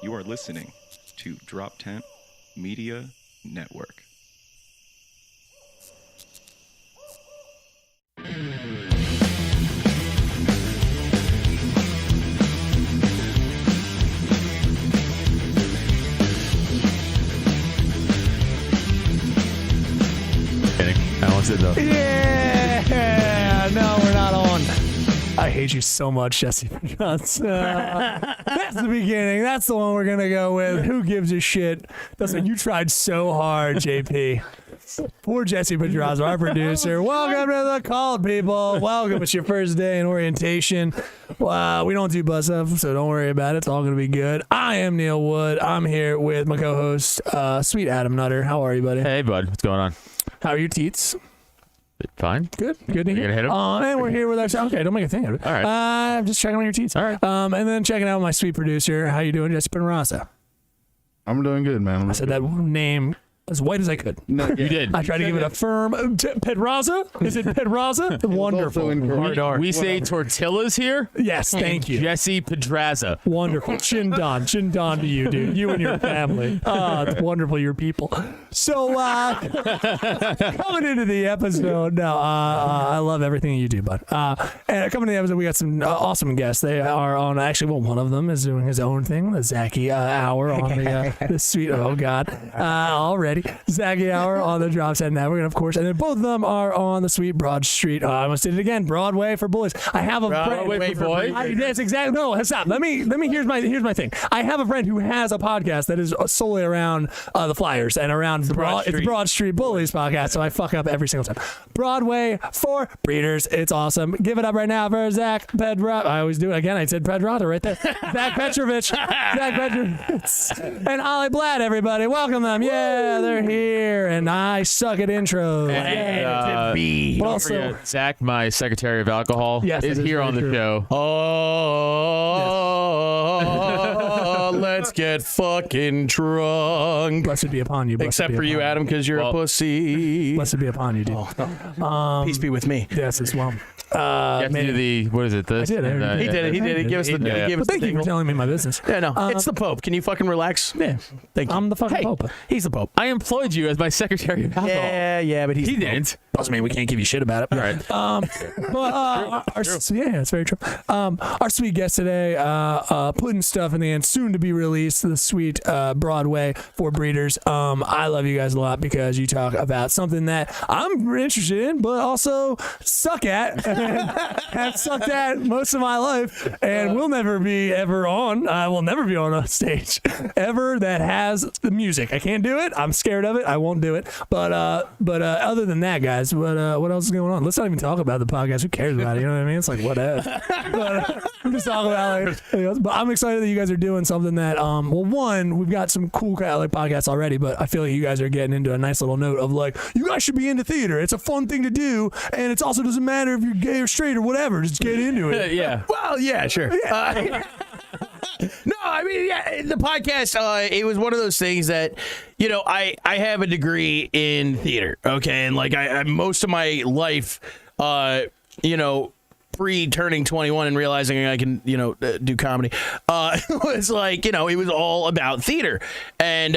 You are listening to Drop Tent Media Network. Yeah, no, we're not on. I hate you so much, Jesse Petrovich. That's the beginning. That's the one we're gonna go with. Who gives a shit? Listen, you tried so hard, JP. Poor Jesse Petrovich, our producer. Welcome to the call, people. Welcome. It's your first day in orientation. We don't do bus up, so don't worry about it. It's all gonna be good. I am Neil Wood. I'm here with my co-host, Sweet Adam Nutter. How are you, buddy? Hey, bud. What's going on? How are your teats? Fine. Good to hear. You're gonna hit him? And we're here with our... Okay, don't make a thing out of it. All right. I'm just checking on your teats. All right. And then checking out my sweet producer. How you doing, Jesse Petrovich? I'm doing good, man. I said that name as white as I could. No, You did. I tried to give it a firm... Pedraza? Is it Pedraza? Wonderful. We say tortillas here. Yes, thank you. Jesse Pedraza. Wonderful. Chin-don to you, dude. You and your family. It's wonderful, your people. So, coming into the episode, I love everything you do, bud. And coming to the episode, we got some awesome guests. They are on, actually, well, one of them is doing his own thing, the Zachy Hour on the sweet, oh, God, already. Zachy Hour on the Drop Tent Network, and of course, and then both of them are on the sweet Broad Street. I almost did it again. Broadway for boys. I have a Broadway for boys. That's exactly. No, stop. Let me. Here's my thing. I have a friend who has a podcast that is solely around the Flyers and around the Broad Street Bullies podcast. So I fuck up every single time. Broadway for breeders. It's awesome. Give it up right now for Zach Petrovich. I always do it again. I said Pedraza right there. Zach Petrovich. And Oli Blatt. Everybody, welcome them. Yeah, they're here, and I suck at intros. And, don't forget, Zach, my secretary of alcohol, is here on the show. Oh, let's get fucking drunk. Blessed be upon you. Except for you, Adam, because you're a pussy. Blessed be upon you, dude. Peace be with me. Yes, as well. You have to do the, what is it, this? I did. He did it. Give us the. Give us Thank you for telling me my business. Yeah, no, it's the Pope. Can you fucking relax? Yeah, thank you. I'm the fucking Pope. He's the Pope. I employed you as my secretary of alcohol. Yeah, but he didn't. Doesn't mean we can't give you shit about it. All right. It's very true. Our sweet guest today, putting stuff in the end, soon to be released, the sweet Broadway for breeders. I love you guys a lot because you talk about something that I'm interested in, but also suck at. Have sucked at most of my life, and will never be ever on. I will never be on a stage ever that has the music. I can't do it. I'm scared of it. I won't do it. But other than that, guys, what else is going on? Let's not even talk about the podcast. Who cares about it? You know what I mean? It's like whatever. I'm just talking about but I'm excited that you guys are doing something that one, we've got some cool podcasts already, but I feel like you guys are getting into a nice little note of like, you guys should be into theater. It's a fun thing to do, and it also doesn't matter if you're gay or straight or whatever. Just get into it. Yeah. Well, yeah, sure. No, I mean, yeah, the podcast, it was one of those things that, you know, I have a degree in theater, okay? And, like, I most of my life, you know, pre-turning 21 and realizing I can, you know, do comedy, was like, you know, it was all about theater. And,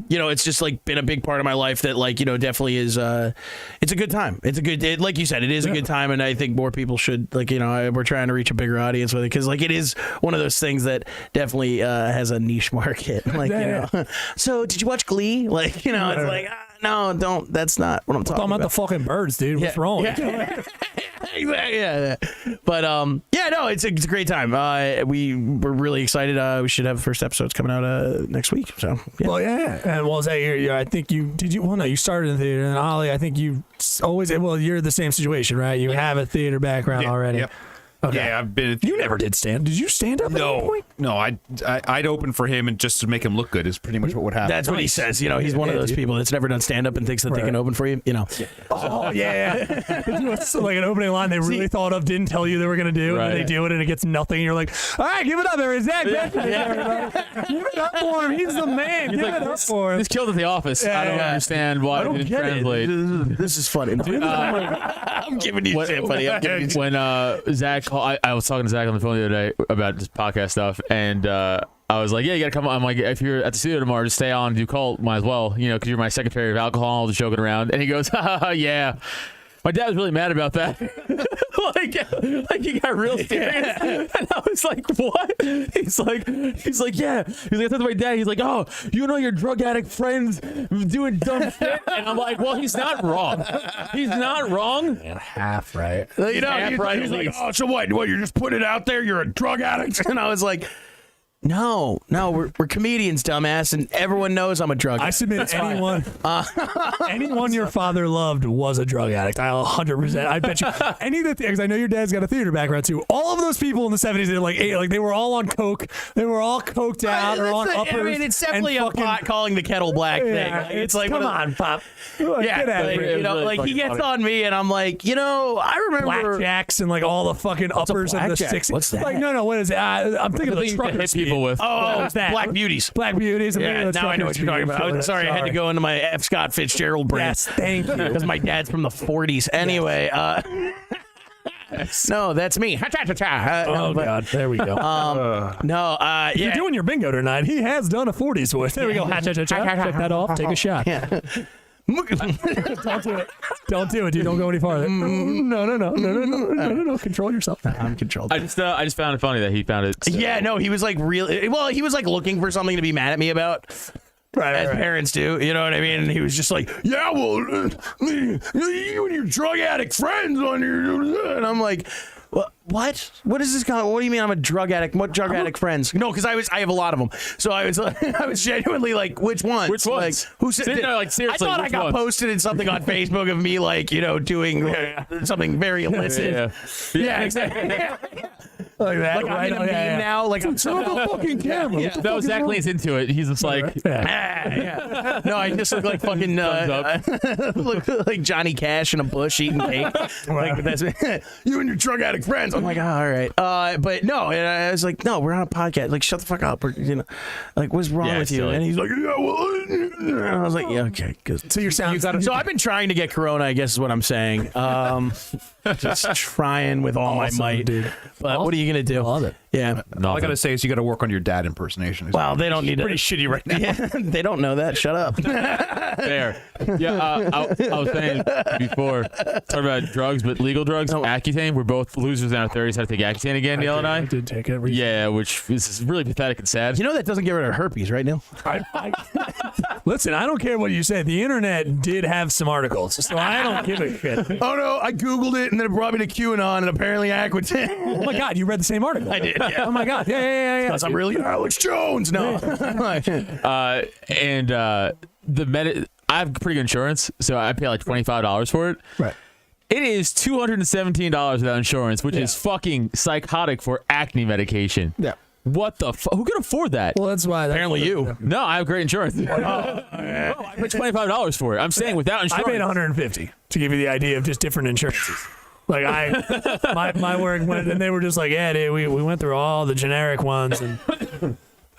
you know, it's just like been a big part of my life that, like, you know, definitely is, it's a good time. It's a good, like you said, it is a good time. And I think more people should, like, you know, we're trying to reach a bigger audience with it. Cause like, it is one of those things that definitely, has a niche market. Like, you know, so did you watch Glee? Like, you know, it's like, no, don't, that's not what I'm talking about. The fucking birds, dude. What's wrong? Yeah. Yeah. But yeah, no, it's a great time. We're really excited. We should have first episodes coming out next week. So yeah. Well, yeah, and well, Zach, I think you started in theater, and Oli, I think you always. Well, you're the same situation, right? You have a theater background already. Yep. Okay. Yeah, I've been. You never did stand. Did you stand up? No, at any point? no. I'd open for him and just to make him look good is pretty much what would happen. That's what he says. You know, he's one of those people that's never done stand up and thinks that they can open for you. You know. Oh yeah. It's like an opening line they really thought of, didn't tell you they were gonna do, and then they do it and it gets nothing. And you're like, all right, give it up, everybody. Zach, give it up for him. He's the man. Give it up for him. This killed at the office. I don't understand why it didn't translate. This is funny. I'm giving you shit, buddy. When Zach, I was talking to Zach on the phone the other day about this podcast stuff, and I was like, yeah, you gotta come on. I'm like, if you're at the studio tomorrow, just stay on and do cult. Might as well, because you're my secretary of alcohol, just joking around. And he goes, yeah. My dad was really mad about that. like he got real serious. And I was like, what? He's like, yeah. He's like, I talked to my dad. He's like, oh, your drug addict friends doing dumb shit. And I'm like, well, he's not wrong. He's not wrong. And half right. Half right. He's like, oh, so what? What? You're just putting it out there? You're a drug addict? And I was like, no, we're comedians, dumbass, and everyone knows I'm a drug addict. I submit anyone your father loved was a drug addict. I'll 100%. I bet you any of the things. I know your dad's got a theater background too. All of those people in the 70s, they're they were all on coke. They were all coked out or on uppers. I mean, it's definitely a pot calling the kettle black thing. It's like, come on, Pop. Get out of here. He gets on me, and I'm like, I remember blackjacks and all the fucking uppers of the 60s. What's that? No, what is it? I'm thinking of the trucker people with. Oh, Black Beauties. Black Beauties. Yeah, now I know what you're talking about. Sorry, I had to go into my F. Scott Fitzgerald brain. Yes, thank you. Because my dad's from the 40s. Anyway, no, that's me. God, there we go. If you're doing your bingo tonight, he has done a 40s voice. There we go. Check that off. Take a shot. Yeah. Don't do it. Don't do it, dude. Don't go any farther. No. Control yourself. I'm controlled. I just found it funny that he found it. So. Yeah, no, he was he was looking for something to be mad at me about. As parents do, you know what I mean? And he was just like, yeah, well, you and your drug addict friends on your... And I'm like, what? What is this kind of... What do you mean I'm a drug addict? What drug addict friends? No, because I have a lot of them. So I was genuinely like, which ones? Which ones? Who said... seriously, I thought I got posted in something on Facebook of me, doing something very illicit. Yeah, exactly. Like that. I'm in a meme now. I'm the fucking camera. Yeah. No, Zach leans into it. He's just like, yeah. No, I just look like fucking look like Johnny Cash in a bush eating cake. That's you and your drug addict friends. I'm like, all right. But no, and I was like, no, we're on a podcast. Shut the fuck up. What's wrong with you? Silly. And he's like, yeah, well. And I was like, yeah, okay, good. So so I've been trying to get Corona, I guess is what I'm saying. Just trying with all my might, dude. But what are you gonna do? Love it. Yeah. All I gotta say is you got to work on your dad impersonation. Well, they don't need pretty shitty right now. Yeah, they don't know that. Shut up. Fair. Yeah, I was saying before, talking about drugs, but legal drugs. Accutane. We're both losers in our 30s. Had to take Accutane again, Neil and I. I did take it recently. Yeah, which is really pathetic and sad. You know that doesn't get rid of herpes, right, Neil? Listen, I don't care what you say. The internet did have some articles, so I don't give a shit. Oh no, I googled it and then it brought me to QAnon and apparently Accutane. Oh my God, you read the same article? I did. Yeah. Oh my God. Yeah. Because I'm really Alex Jones. No. I have pretty good insurance, so I pay like $25 for it. Right. It is $217 without insurance, which is fucking psychotic for acne medication. Yeah. What the fuck? Who can afford that? Well, that's why. Apparently you. No, I have great insurance. No, I paid $25 for it. I'm saying without insurance. I paid $150 to give you the idea of just different insurances. My work went, and they were just like, yeah, dude, we went through all the generic ones, and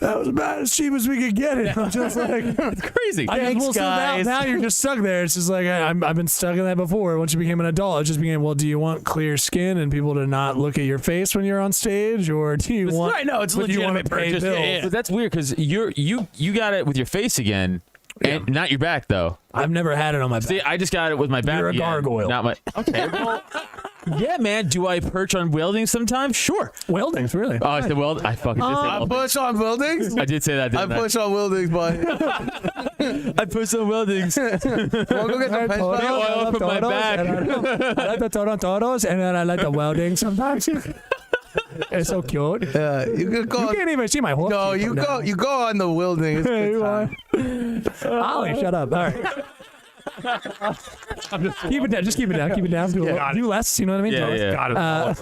that was about as cheap as we could get it. I'm just like, it's crazy. Thanks, guys. Now you're just stuck there. It's just like, I've been stuck in that before. Once you became an adult, it just became, well, do you want clear skin and people to not look at your face when you're on stage, or do you want? Right, no, it's legitimate purchase. Yeah. But that's weird because you got it with your face again. And not your back, though. I've never had it on my back. See, I just got it with my back. You're a gargoyle. Not my. Okay. Well, yeah, man. Do I perch on welding sometimes? Sure. Weldings, really? Oh, I said weld. I fucking did say I welding. push on weldings? I did say that, didn't I? push on weldings, boy. I push on weldings. Wanna go get some oil from my back. I like the toros, and then I like the welding sometimes. It's so cute. You can't even see my horse. No, you go on the welding. It's good time. Ollie, shut up. All right. Keep it down. Just keep it down. Keep it down. Do less. You know what I mean? Yeah.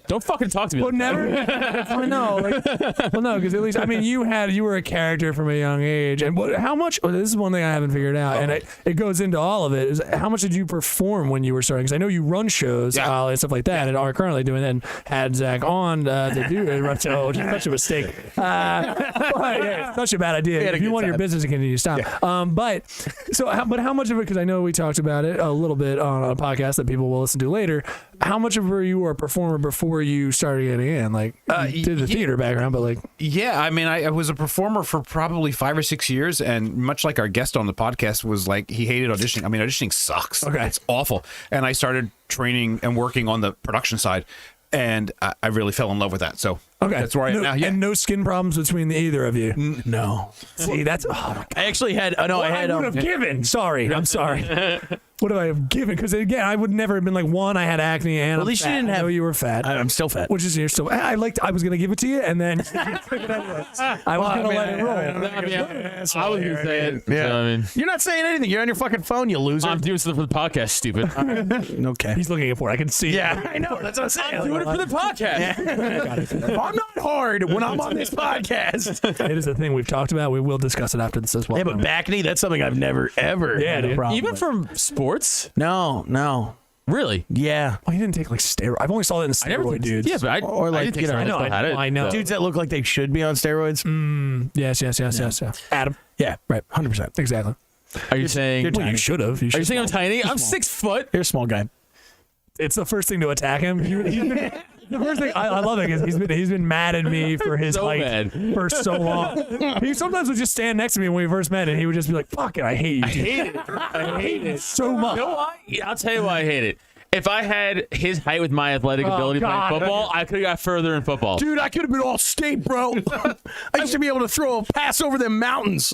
Don't fucking talk to me. Well, never. I know. Well, no, because at least you were a character from a young age, and how much? Well, this is one thing I haven't figured out, and it goes into all of it. Is how much did you perform when you were starting? Because I know you run shows and stuff like that, and are currently doing that. And had Zach on to do a run show, which is such a mistake. It's such a bad idea. If you want your business to continue, stop. But how much much of it, because I know we talked about it a little bit on a podcast that people will listen to later, how much of you were a performer before you started getting in? Like, you did the theater background, but like... Yeah, I mean, I was a performer for probably 5 or 6 years, and much like our guest on the podcast was like, he hated auditioning. I mean, auditioning sucks. Okay. It's awful. And I started training and working on the production side, and I really fell in love with that. So that's where I am now. Yeah. And no skin problems between either of you? No. See, that's... Oh, my God. I actually had... No, I had... I would have given. Sorry. I'm sorry. What have I have given? Because again, I would never have been like, one, I had acne, and at least I'm fat. you didn't have... I know you were fat. I'm still fat. Which is, you're still... I was going to give it to you, and then... I was going to let it roll. I was going to say it. Yeah. So, I mean, You're not saying anything. You're on your fucking phone, you loser. I'm doing something for the podcast, stupid. Okay. He's looking for it. I can see. Yeah, I know. That's what I'm saying. I'm doing it for the podcast. I'm not hard when I'm on this podcast. It is a thing we've talked about. We will discuss it after this as well. Yeah, but back knee, that's something I've never, ever had a dude. problem Even with. from sports? No. Really? Yeah. Oh, he didn't take like steroids. I've only saw that in steroid dudes. Yeah, but I, Or like, I didn't take you know, steroids, I know, but I had it. I know. So. Dudes that look like they should be on steroids. Yes. Adam. Yeah, right. 100%. Exactly. Are you saying? Well, you should have. Are you saying I'm tiny? I'm 6 foot. You're a small guy. It's the first thing to attack him. The first thing I love it is he's been mad at me for his So height mad. for so long. He sometimes would just stand next to me when we first met, and he would just be like, "Fuck it, I hate you." I hate it. I hate it so much. You know why? I'll tell you why I hate it. If I had his height with my athletic ability God. playing football, I could have got further in football. Dude, I could have been all state, bro. I used to be able to throw a pass over them mountains.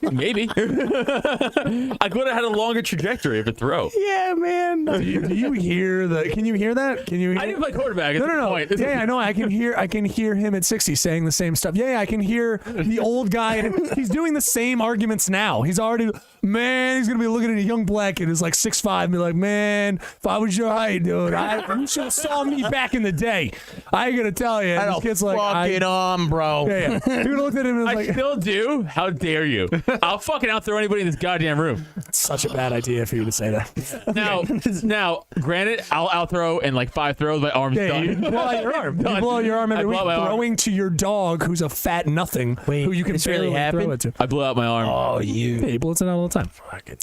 Maybe. I could have had a longer trajectory of a throw. Yeah, man. Do you hear the? Can you hear that? Can you? Hear I didn't play quarterback. No. Point. Yeah, I know. I can hear him at 60 saying the same stuff. Yeah, I can hear the old guy. And he's doing the same arguments now. He's already, man. He's gonna be looking at a young black kid who's like 6'5" and be like, man, if I was your height, dude, you should have saw me back in the day. I ain't gonna tell you. I This kid's like, fuck it on, bro. Yeah. He would have looked at him and was I like, still do. How dare you? I'll fucking outthrow anybody in this goddamn room. it's such a bad idea for you to say that. Now, granted, I'll outthrow in like 5 throws. My arm's Yeah, you done. blow out your arm. You Done. blow out your arm every I week, blow out my arm. throwing to your dog, who's a fat nothing, Wait, who you can this barely really throw happened? it to. I blew out my arm. Oh, you. Yeah, he blows it out all the time.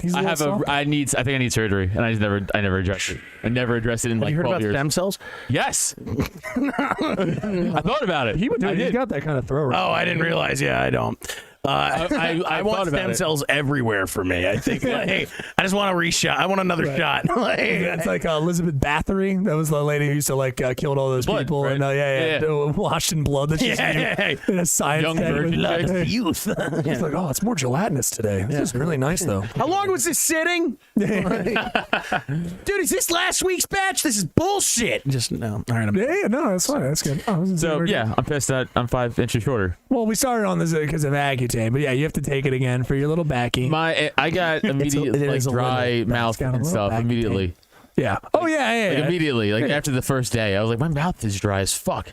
He's a I little have soft. I think I need surgery, and I never addressed it. I never addressed it in Have like you heard 12 about years. stem cells? Yes. I thought about it. He would do I it. He's did. got that kind of throw. Right? Oh, I didn't realize. Yeah, I don't. I want thought about stem it. cells everywhere for me. I think, like, hey, I just want a reshot. I want another shot. Like, It's like Elizabeth Bathory. That was the lady who used to like killed all those Blood, people right? and washed in blood. That's just yeah. in a science Young tag. virgin Blood. chicks. Youth. He's like, oh, it's more gelatinous today. This is really nice though. How long was this sitting? Dude, is this last week's batch? This is bullshit. Just no. All right, I'm Yeah, no, that's fine. That's good. Oh, this is So very good. yeah, I'm pissed that I'm 5 inches shorter. Well, we started on this because of Accutane, but yeah, you have to take it again for your little backy. I got immediate it like is a dry limit. mouth It's got a and little stuff back immediately. Yeah. Oh yeah. Like immediately, like after the first day, I was like, my mouth is dry as fuck.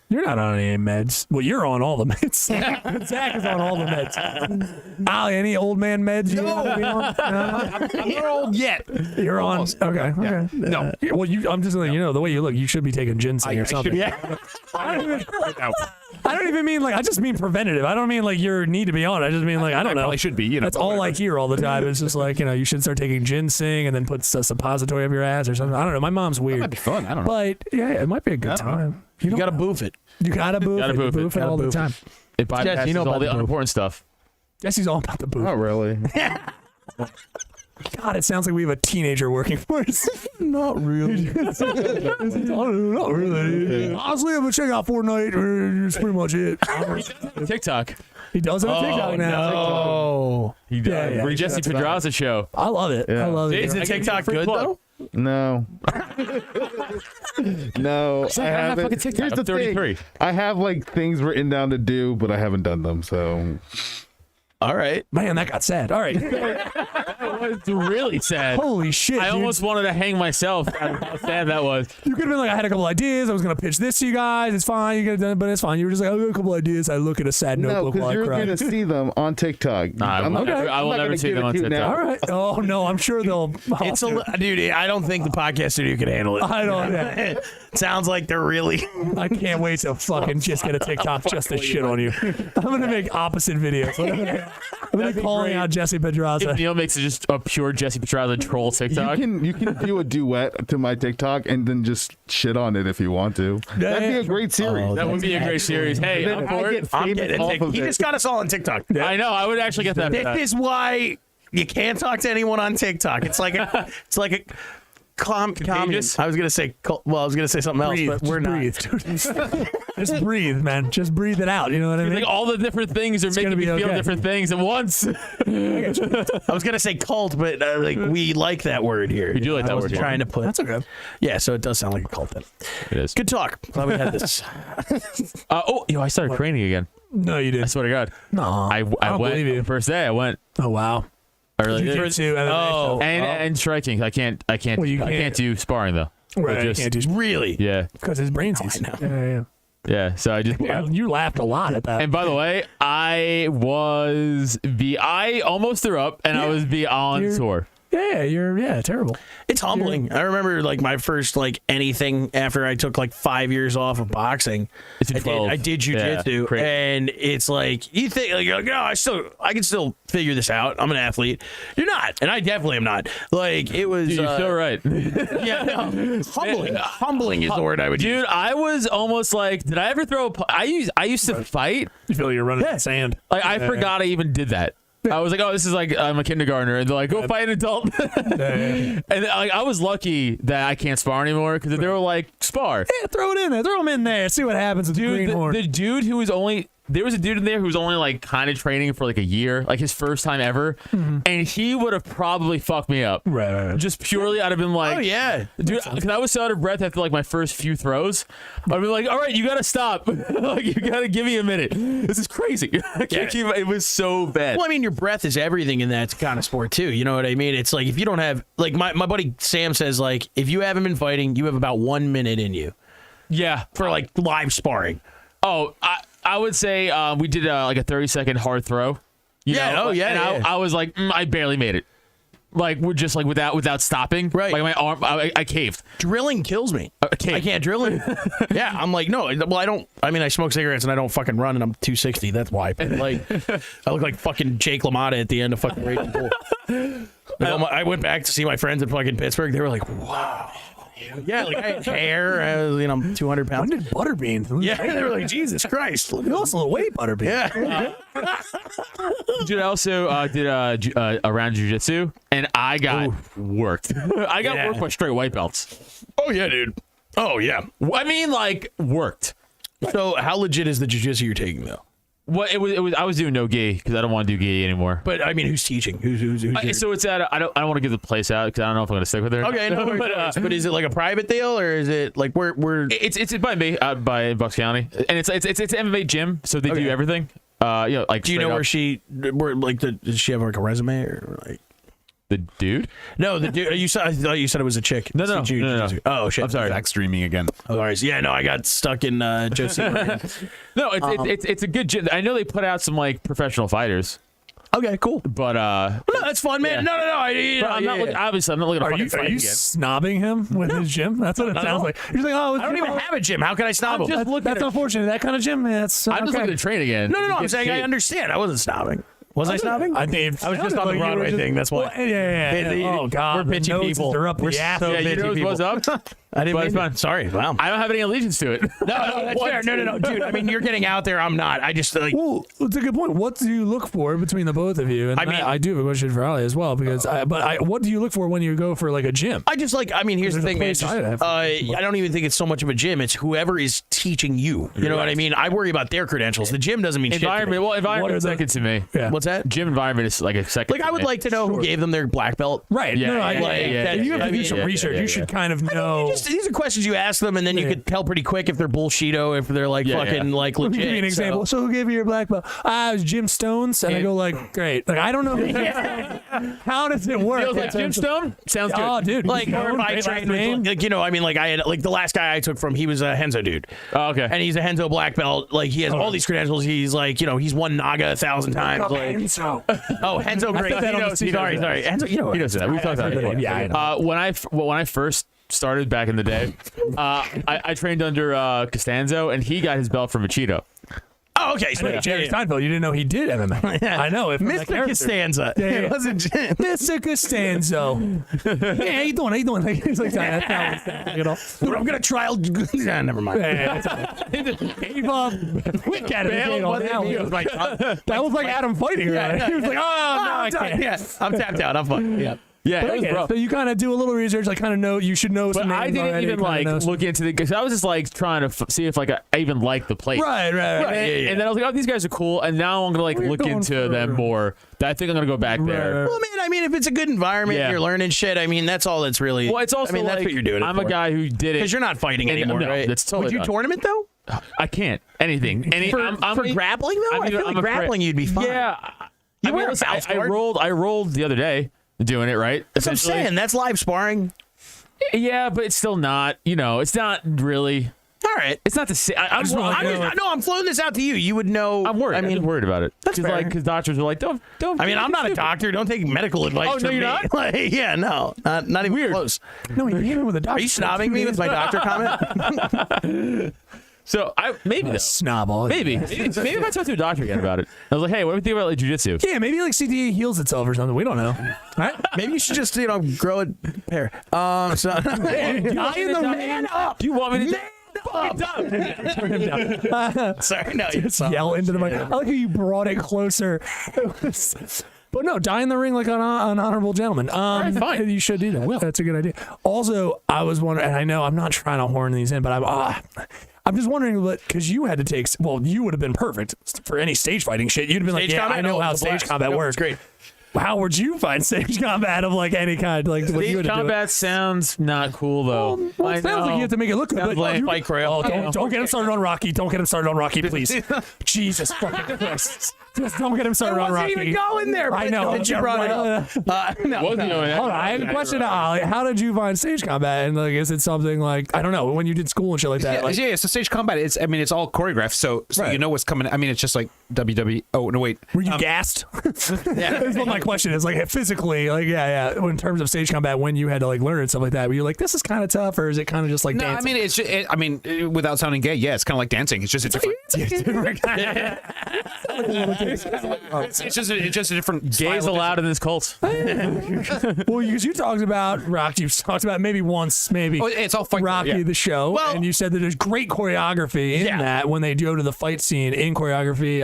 You're not on any meds. Well, you're on all the meds. Zach is on all the meds. Ali, any old man meds? You want to be on? No? not old yet. You're on. Okay. No. Well, I'm just letting you know the way you look. You should be taking ginseng or something. I don't even mean like. I just mean preventative. I don't mean like you need to be on it. I just mean like I don't know. Probably should be. You know, That's all I hear all the time. It's just like, you should start taking ginseng and then put a suppository up your ass or something. I don't know. My mom's weird. That'd be fun. I don't know. But yeah, it might be a good time. You got to boof it. You gotta boof Gotta it. boof it. Boof it Gotta all the boof it. time. It bypasses Jess, you know all about the the boof. unimportant stuff. Jesse's all about the boof. Not really. God, it sounds like we have a teenager working for us. Not really. Not really. Honestly, I'm gonna check out Fortnite. That's pretty much it. TikTok. He does have a TikTok now. Oh. He does. Yeah, Where Jesse Pedraza show. I love it. Yeah. I love it. Is the TikTok good though? No. No. I have haven't. fucking TikTok. Here's the I'm 33. thing. I have like things written down to do, but I haven't done them. So All right. Man, that got sad. All right. It's really sad. Holy shit. I dude. almost wanted to hang myself at how sad that was. You could have been like, I had a couple ideas. I was going to pitch this to you guys. It's fine. You could have done it, but it's fine. You were just like, I got a couple ideas. I look at a sad no, notebook because while I you're cry. gonna see them on TikTok. I will never see them on TikTok. All right. Oh, no. I'm sure they'll. It's dude, I don't think the podcast studio can handle it. I don't know. Sounds like they're really. I can't wait to fucking just get a TikTok just to shit on you. I'm going to make opposite videos. I'm really calling out Jesse Pedraza. If Neil makes it just a pure Jesse Pedraza troll TikTok. You can do a duet to my TikTok and then just shit on it if you want to. That'd be a great series. That would be a great series. Hey, I'm for it. I'm getting it. He just got us all on TikTok. I know. I would actually get that. This is why you can't talk to anyone on TikTok. It's like a communist. I was gonna say something else, but we're not. Just breathe, man. Just breathe it out. You know what I mean? Like all the different things are making me feel different things at once. I was gonna say cult, but like we like that word here. We do like that word. Trying to put. That's okay. Yeah, so it does sound like a cult then. It is. Good talk. Glad we had this. I started training again. No, you I didn't. swear to God. No, I don't went believe you. the first day. I went. Oh wow. I really did. Jiu-jitsu, MMA stuff. And striking. I can't Well, you I can't- can't do sparring though. Right, Just- you can't do Really? Yeah. because his brain's I know. Yeah. Yeah. So I just. You laughed a lot at that. And by the way, I almost threw up, and I was beyond You're- sore. you're terrible. It's humbling. I remember like my first like anything after I took like 5 years off of boxing. It's in 12. I did jujitsu, Yeah, crazy. and it's like you think like you're like, no, I can still figure this out. I'm an athlete. You're not, and I definitely am not. Like it was. Dude, you're so right. Yeah, no, humbling. Humbling is the word I would use. Dude, I was almost like, did I ever throw I used to fight. You feel like you're running in sand. Like I forgot I even did that. I was like, oh, this is like I'm a kindergartner, and they're like, go fight an adult. And like, I was lucky that I can't spar anymore because they were like, spar. Yeah, throw it in there. Throw him in there. See what happens with the Dude, greenhorn. the dude who was only there was a dude in there who was only like kind of training for like a year, like his first time ever, and he would have probably fucked me up. Right. Just purely, I'd have been like, Oh yeah. dude, because I was so out of breath after like my first few throws. I'd be like, all right, you gotta stop. Like, you gotta give me a minute. This is crazy. I can't keep. It was so bad. Well, I mean, your breath is everything in that kind of sport too. You know what I mean? It's like if you don't have like my buddy Sam says, like if you haven't been fighting, you have about 1 minute in you Yeah. for like live sparring. Oh, I would say we did like a 30-second hard throw. You Yeah, know? oh, yeah, And yeah. I was like, I barely made it. Like we're just like without stopping. Right. Like my arm, I caved. Drilling kills me. Okay. I can't drill it. Yeah, I'm like, no. Well, I don't. I mean, I smoke cigarettes and I don't fucking run, and I'm 260. That's why. But, like, I look like fucking Jake LaMotta at the end of fucking Raging Bull. Like, I went back to see my friends in fucking Pittsburgh. They were like, wow. Yeah, like I had hair. I was, I'm 200 pounds. When did Butterbean? Yeah, they were like, Jesus Christ. You lost a little weight, Butterbean. Yeah. Dude, I also did a round of jiu-jitsu, and I got worked. I got worked by straight white belts. Oh, yeah, dude. Oh, yeah. I mean, like, worked. So how legit is the jiu-jitsu you're taking, though? What it was I was doing no gi because I don't want to do gi anymore. But, I mean, who's teaching? Who's your- So it's at I don't want to give the place out because I don't know if I'm gonna stick with her. Okay, no worries. But is it like a private deal, or is it like we're It's by me by Bucks County, and it's MMA gym, so they do everything. Like do you know where like does she have like a resume or like the dude? no the dude I thought you said it was a chick. No. Oh shit. I'm sorry. Zach streaming again. Oh, all right. Yeah, no, I got stuck in Josie. No, it's a good gym. I know they put out some like professional fighters, Okay, cool. but No, that's fun, man. No. I'm not looking, obviously I'm not looking to Are fucking you fight again. snobbing him with his gym? That's what it sounds like. You're just like, oh, I don't even have a gym. How can I snob him? just looking that's at- unfortunate. That kind of gym, that's I'm just looking to train again. No. I'm Get saying I shit. understand. I wasn't snobbing. Was I snobbing? I think I was just on the Broadway thing. That's why. Yeah. Oh God, We're pitchy the noses people. are up We're the ass. so Yeah, you bitchy know people. what's up? I didn't But mean it's to. fine. Sorry. Wow. I don't have any allegiance to it. No, that's fair. No, dude. I mean, you're getting out there. I'm not. I just like. Well, it's a good point. What do you look for between the both of you? And I mean- I do have a question for Ali as well because what do you look for when you go for like a gym? I just like. I mean, here's the There's a thing, man. place Just, I'd have- I don't even think it's so much of a gym. It's whoever is teaching you. You know what I mean? I worry about their credentials. The gym doesn't mean shit. To me. Environment. Well, environment What are second to me. Yeah. What's that? Gym environment is like a second. Like, I would to me. like to know who gave them their black belt. Right. Yeah, no, I yeah, like yeah, that. yeah, You have to yeah, do yeah, some yeah, research. yeah, You should yeah. kind of know. These are questions you ask them, and then you could tell pretty quick if they're bullshito, if they're like Yeah, fucking yeah. like Let legit. me give you an example. So who gave you your black belt? It was Jim Stones, and I go like, great. Like I don't know. How does it work? Feels like Jim Stone. Sounds good. Oh, dude. Like, or if I Great last trained name. with, like, you know, I mean, like I had, like the last guy I took from, he was a Henzo dude, Oh, okay. and he's a Henzo black belt. Like he has all these credentials. He's like, you know, he's won Naga 1,000 times. Like, oh, Henzo, great. put that on the Sorry, CD. sorry. Henzo, you know, He knows that. We've talked about it before. Yeah, I know. When I first started back in the day, I trained under Costanzo, and he got his belt from Machito. Oh Okay, so Jerry Seinfeld, you didn't know he did MMA. I know. Mr. Costanza. Yeah. It wasn't Mr. Costanzo. Hey, how you doing? How you doing? He's like, Dude, I'm gonna trial. Nah, never mind. Quick at it. That was like Adam fighting. Right? He was like, oh, no, I can't. Yeah, I'm tapped out. I'm fucked. Yeah. Yeah, it was rough. So you kind of do a little research, like kind of know, you should know some But I names didn't already, even kinda know some- look into the, because I was just like trying to see if like I even like the place. Right. And then I was like, oh, these guys are cool. And now I'm going to like We're look going into for- them more. I think I'm going to go back there. Well, man, I mean, if it's a good environment, Yeah. you're learning shit. I mean, that's all that's really. Well, it's also I mean, that's like, what you're doing. I'm a guy who did it. Because you're not fighting And- anymore, no, right? that's totally Would you not. tournament though? I can't. Anything. For grappling though, I feel like I'm afraid- grappling you'd be fine. Yeah. You I wear a listen, foul I guard? rolled the other day doing it, right? That's what I'm Essentially. saying. That's live sparring. Yeah, but it's still not, it's not really. All right. It's not the same. I'm floating this out to you. You would know. I'm worried. I mean, I'm worried about it. That's fair. Because doctors are like, don't. I mean, I'm not a doctor. Don't take medical advice. Oh, no, from you're me. not? Like, yeah, no, not even close. No, he came in with a doctor. Are you snobbing me with my doctor comment? So maybe though. Snobble. Maybe if I talk to a doctor again about it, I was like, hey, what do you think about like jujitsu? Yeah, maybe like CTE heals itself or something. We don't know. Right? Maybe you should just grow a pair. So Tying the man up. Do you want me to? Turn him down. sorry, no, Just yell into the mic. I like how you brought it closer. But no, die in the ring like an honorable gentleman. fine. You should do that. That's a good idea. Also, I was wondering, and I know I'm not trying to horn these in, but I'm just wondering, because you had to take, you would have been perfect for any stage fighting shit. You'd have been like, Stage combat? I know No, how it's a stage blast. combat No, works. it's great. How would you find stage combat of like any kind? Like what you would Stage do it? combat sounds not cool though. Well, I it sounds like you have to make it look good. Sounds like Fight Trail. Oh, don't get him started on Rocky. Don't get him started on Rocky, please. Jesus fucking Christ. Just don't get him started on Rocky. Wasn't even going there. I know. But you brought it up. No, Wasn't no. doing that. Hold on, I have a question to Ollie. How did you find stage combat? And like, is it something like, I don't know, when you did school and shit like that? Like, Yeah, so stage combat, it's all choreographed, so Right. you know what's coming. I mean, it's just like WWE. Oh, no, wait. were you gassed? That's what my question is. Like physically, like yeah. In terms of stage combat, when you had to like learn and stuff like that, were you like, this is kind of tough, or is it kind of just like No, dancing? I mean, it's just, without sounding gay, yeah, it's kind of like dancing. It's just a different. It's just a different. Gays style of allowed in this cult. Well, because you talked about Rocky, you've talked about maybe once, maybe Oh, it's all fight. Rocky Yeah. the show, Well- and you said that there's great choreography in Yeah. that when they go to the fight scene in choreography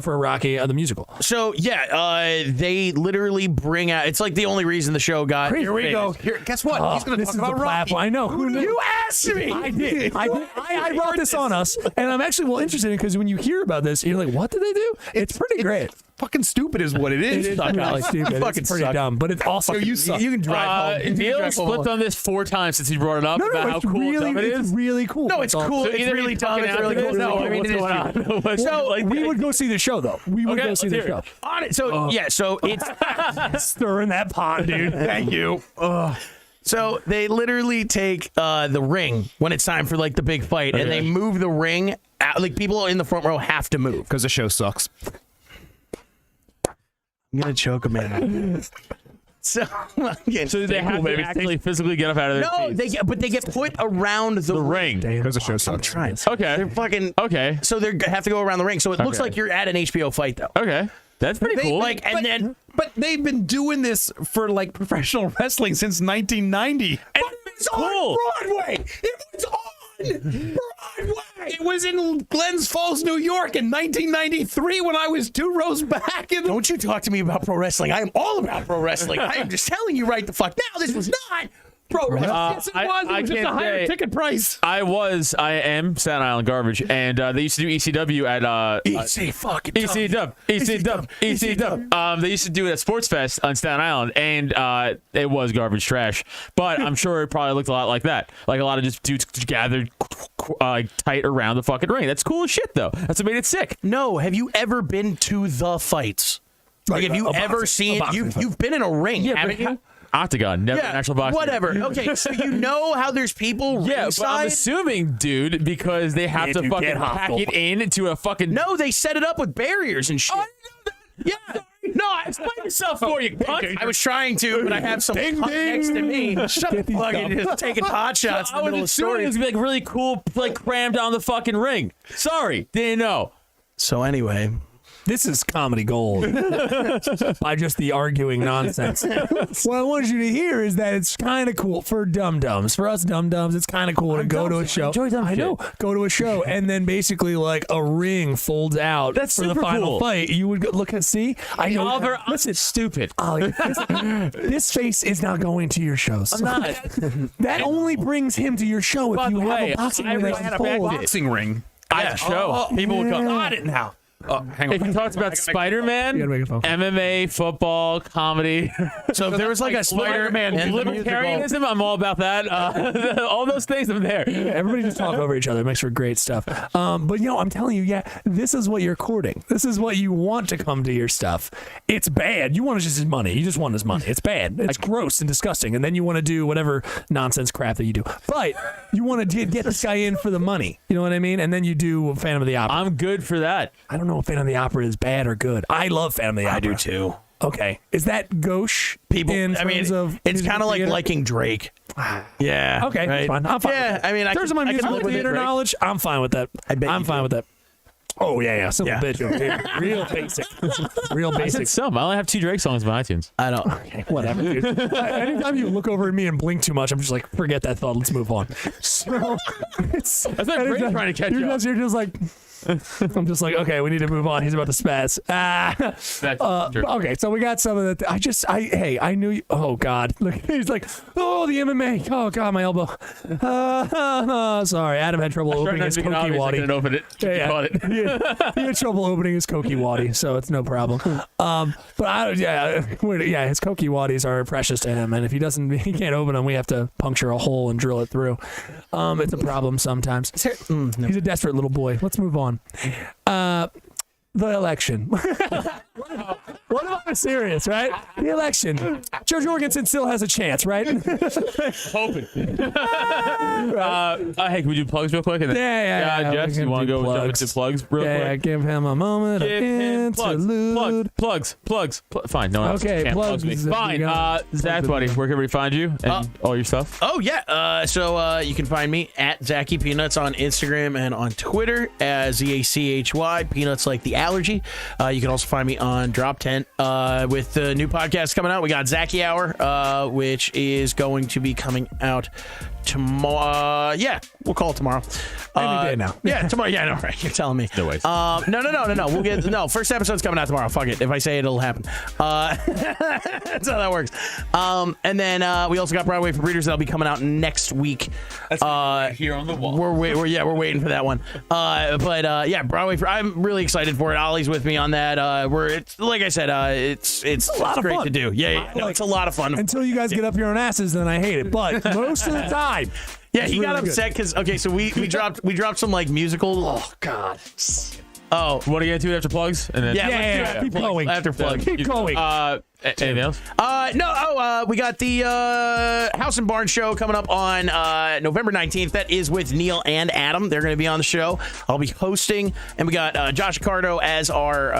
for Rocky the musical. So yeah, they literally bring out. It's like the only reason the show got. Here we go. Here, guess what? He's going to This talk is about the Rocky. platform. I know. Who knew? You asked me. I did. I brought this on us, and I'm actually interested in because when you hear about this, you're like, what did they do? It's pretty great. Fucking stupid is what it is. It is really stupid. Fucking It's pretty suck. dumb, but it's also You can drive home. Neil flipped on this 4 times since he brought it up no, about how it's cool really, dumb it it's is. really cool. No, it's That's all. cool. So It's either really he's dumb. fucking It's out really of cool. this, No, or I mean, what's it is going stupid. on? What's- So, like, We would go see the show, though. We would go let's see the hear show. it. On it. So yeah. So it's. Stirring that pot, dude. Thank you. So they literally take the ring when it's time for like the big fight, and they move the ring out. Like people in the front row have to move. Because the show sucks. I'm gonna choke a man. So They have to actually physically get up out of their no, seats. they get put around the ring. Because the show I'm sucks. trying. Okay. They're fucking Okay. So they have to go around the ring. So it looks Okay. like you're at an HBO fight though. Okay. That's pretty cool. Like and then But they've been doing this for like professional wrestling since 1990. it's cool. on Broadway. It was on Broadway. It was in Glens Falls, New York in 1993 when I was 2 rows back. In the- Don't you talk to me about pro wrestling. I am all about pro wrestling. I am just telling you right the fuck now. This was not pro wrestling. Yes, it was. It was just a can't higher say- ticket price. I am Staten Island garbage, and they used to do ECW at EC fucking ECW. They used to do it at Sports Fest on Staten Island, and it was garbage trash. But I'm sure it probably looked a lot like that, like a lot of just dudes gathered tight around the fucking ring. That's cool as shit, though. That's what made it sick. No, have you ever been to the fights? Like, have you ever seen? You've been in a ring, haven't you? Octagon, never an actual boxing. Whatever. Okay, so you know how there's people Yeah, ringside? but I'm assuming, dude, because they have to fucking pack it into a fucking. No, they set it up with barriers and shit. Yeah. No, explain yourself for you, cunt. I was trying to, but I have some cunt next to me. Shut the fuck and just taking pot shots in the middle of the It story. was like really cool, like crammed down the fucking ring. Sorry, didn't know. So anyway, This is comedy gold by just the arguing nonsense. What I want you to hear is that it's kind of cool for dum-dums. For us dum-dums, it's kind of cool to go to a show. I know. Go to a show and then basically like a ring folds out for the final fight. You would go, look and see. I know. Oliver, listen, stupid. Ollie, this face is not going to your shows. I'm not. That only brings him to your show if By you the have way, a boxing I ring really that had a folds. Boxing ring. I had a show. People would come. Got it now. Hang on. If you talked about You Spider-Man, gotta make a phone call. MMA, football, comedy, so if there was like a Spider-Man libertarianism, I'm all about that. All those things, I'm there. Everybody just talk over each other. It makes for great stuff. But I'm telling you, this is what you're courting. This is what you want to come to your stuff. It's bad. You want just his money. You just want his money. It's bad. It's gross and disgusting. And then you want to do whatever nonsense crap that you do. But you want to get this guy in for the money. You know what I mean? And then you do Phantom of the Opera. I'm good for that. I don't know if Phantom of the Opera is bad or good. I love Phantom of the Opera. I do too. Okay. Is that gauche? People, in I mean, terms of it's kind of like theater? liking Drake. Yeah. Okay, right? fine. I'm fine. Yeah, with that. I mean, in terms of my I can musical live with it, theater Drake. knowledge, I'm fine with that. I bet I'm you fine do. with that. Oh yeah, simple Yeah. bitch. Real basic. Real I basic. said some. I only have 2 Drake songs on iTunes. I don't. Okay, whatever, dude. Anytime you look over at me and blink too much, I'm just like, forget that thought. Let's move on. So it's That's not Drake trying to catch you're up. just, you're just like. I'm just like, okay, we need to move on. He's about to spaz. That's true. Okay, so we got some of that. I knew you. Oh God, look, he's like, oh, the MMA. Oh God, my elbow. Sorry, Adam had trouble opening his Koki I Wadi. couldn't open it. Yeah, Caught it. he had trouble opening his Koki Wadi, so it's no problem. But his Koki Wadis are precious to him, and if he can't open them, we have to puncture a hole and drill it through. It's a problem sometimes. He's a desperate little boy. Let's move on. The election. What about the serious, right? The election. Joe Jorgensen still has a chance, right? Hoping. Hey, can we do plugs real quick? And then, Yeah. Jeff, We you can want to do go jump plugs. into plugs real Yeah, quick? give him a moment of Give him interlude. plugs. Fine, no one else Okay, can't plugs. plug me. Fine. You got- Zach, buddy, where can everybody find you and all your stuff? Oh yeah. So you can find me at Zachy Peanuts on Instagram and on Twitter as ZACHY Peanuts like the allergy. You can also find me on Drop Tent with the new podcast coming out. We got Zachy Hour, which is going to be coming out tomorrow. Yeah, we'll call it tomorrow. Any day now. Yeah, tomorrow. Yeah, I know, right? You're telling me. No ways. No. We'll get first episode's coming out tomorrow. Fuck it. If I say it, it'll happen. That's how that works. And then we also got Broadway for Breeders that'll be coming out next week. Here on the wall. We're waiting for that one. But Broadway for I'm really excited for it. Ollie's with me on that. It's like I said, it's a lot of great fun. to do. Yeah, no, it's a lot of fun. Until you guys get up your own asses, then I hate it. But most of the time, Yeah, it's he got really upset because so we dropped some like musical. Oh God. Oh, Want to get into it after plugs? And then Yeah, let's do Yeah. it. Keep going. After plug. Keep going. Anything else? We got the House and Barn show coming up on November 19th. That is with Neil and Adam. They're going to be on the show. I'll be hosting, and we got Josh Accardo as our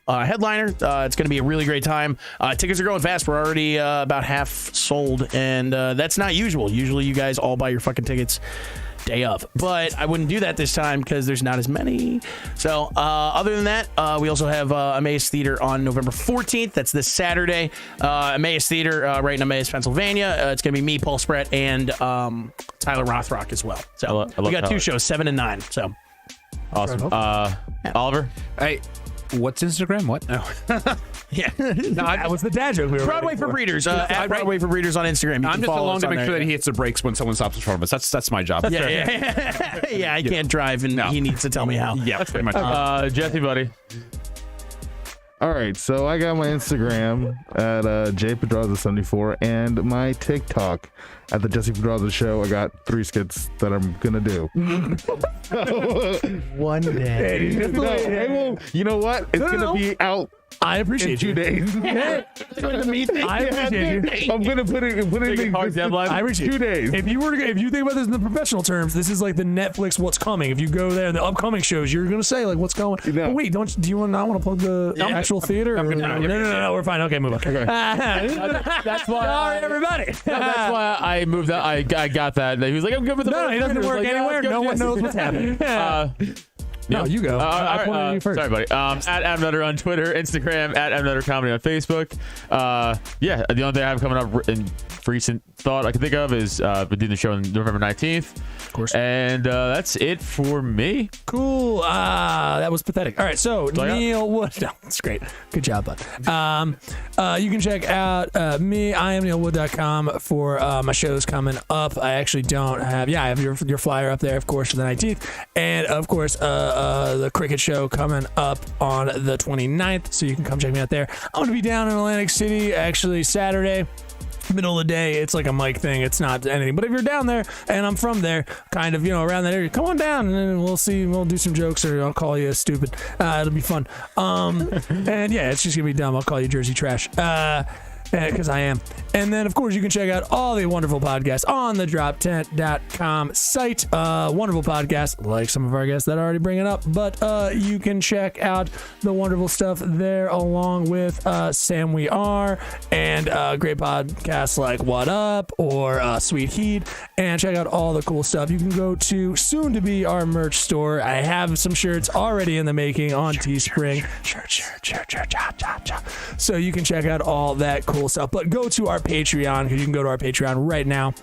headliner. It's going to be a really great time. Tickets are going fast. We're already about half sold, and that's not usual. Usually, you guys all buy your fucking tickets day of, but I wouldn't do that this time because there's not as many. So other than that, we also have Emmaus Theater on November 14th. That's this Saturday. Emmaus Theater right in Emmaus, Pennsylvania. It's gonna be me, Paul Spratt, and Tyler Rothrock as well. So I love we got Tyler. 2 shows, 7 and 9. So Awesome. Oliver? Hey, what's Instagram? What? No. yeah, That was the dad joke we were Broadway waiting for Breeders. At right. Broadway for Breeders on Instagram. You I'm can just follow along us to on make sure there. that he hits the brakes when someone stops in front of us. That's my job. Yeah. I can't drive, and he needs to tell me how. Yeah, that's pretty much. Jesse, buddy. All right, so I got my Instagram at jpedraza74 and my TikTok at the Jesse Pedraza Show. I got 3 skits that I'm gonna do. One day. No, I won't. You know what? It's gonna be out I in appreciate 2 you. days. I appreciate you. I'm gonna put it in hard deadline. I appreciate 2 days. If you think about this in the professional terms, this is like the Netflix what's coming. If you go there, the upcoming shows, you're gonna say like what's going. No. But wait, do you not want to plug the actual theater? No, we're fine. Okay, move on. That's why. Sorry, everybody. That's why I moved that. I got that. He was like, I'm good with the. No, he doesn't work anywhere. No one knows what's happening. No, you go. I pointed at you first. Sorry, buddy. At Adam Nutter on Twitter, Instagram, at Adam Nutter Comedy on Facebook. Yeah, the only thing I have coming up in recent thought I can think of is we're doing the show on November 19th. Of course. And that's it for me. Cool. That was pathetic. All right, so Neil Wood. No, that's great. Good job, bud. You can check out me. I am neilwood.com for my shows coming up. I actually don't have. Yeah, I have your flyer up there, of course, for the 19th, and of course the cricket show coming up on the 29th. So you can come check me out there. I'm gonna be down in Atlantic City actually Saturday. Middle of the day. It's like a mic thing. It's not anything. But if you're down there and I'm from there, kind of, around that area, come on down and then we'll see. We'll do some jokes or I'll call you stupid. It'll be fun. And yeah, it's just gonna be dumb. I'll call you Jersey Trash. Because I am. And then, of course, you can check out all the wonderful podcasts on the droptent.com site. Wonderful podcast, like some of our guests that already bring it up. But you can check out the wonderful stuff there along with Sam We Are and great podcasts like What Up or Sweet Heat. And check out all the cool stuff. You can go to soon to be our merch store. I have some shirts already in the making on Teespring. Shirt. So you can check out all that cool stuff, but go to our Patreon because you can go to our Patreon right now.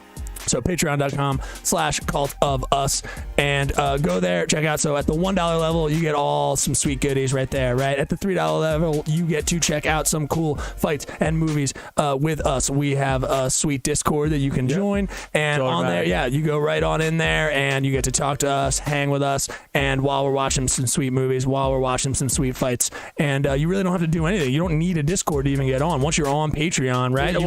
So patreon.com/cult of us and go there, check out. So at the $1 level, you get all some sweet goodies right there, right? At the $3 level, you get to check out some cool fights and movies with us. We have a sweet Discord that you can join. And on there, yeah, you go right on in there and you get to talk to us, hang with us. And while we're watching some sweet movies, while we're watching some sweet fights, and you really don't have to do anything. You don't need a Discord to even get on. Once you're on Patreon, right? You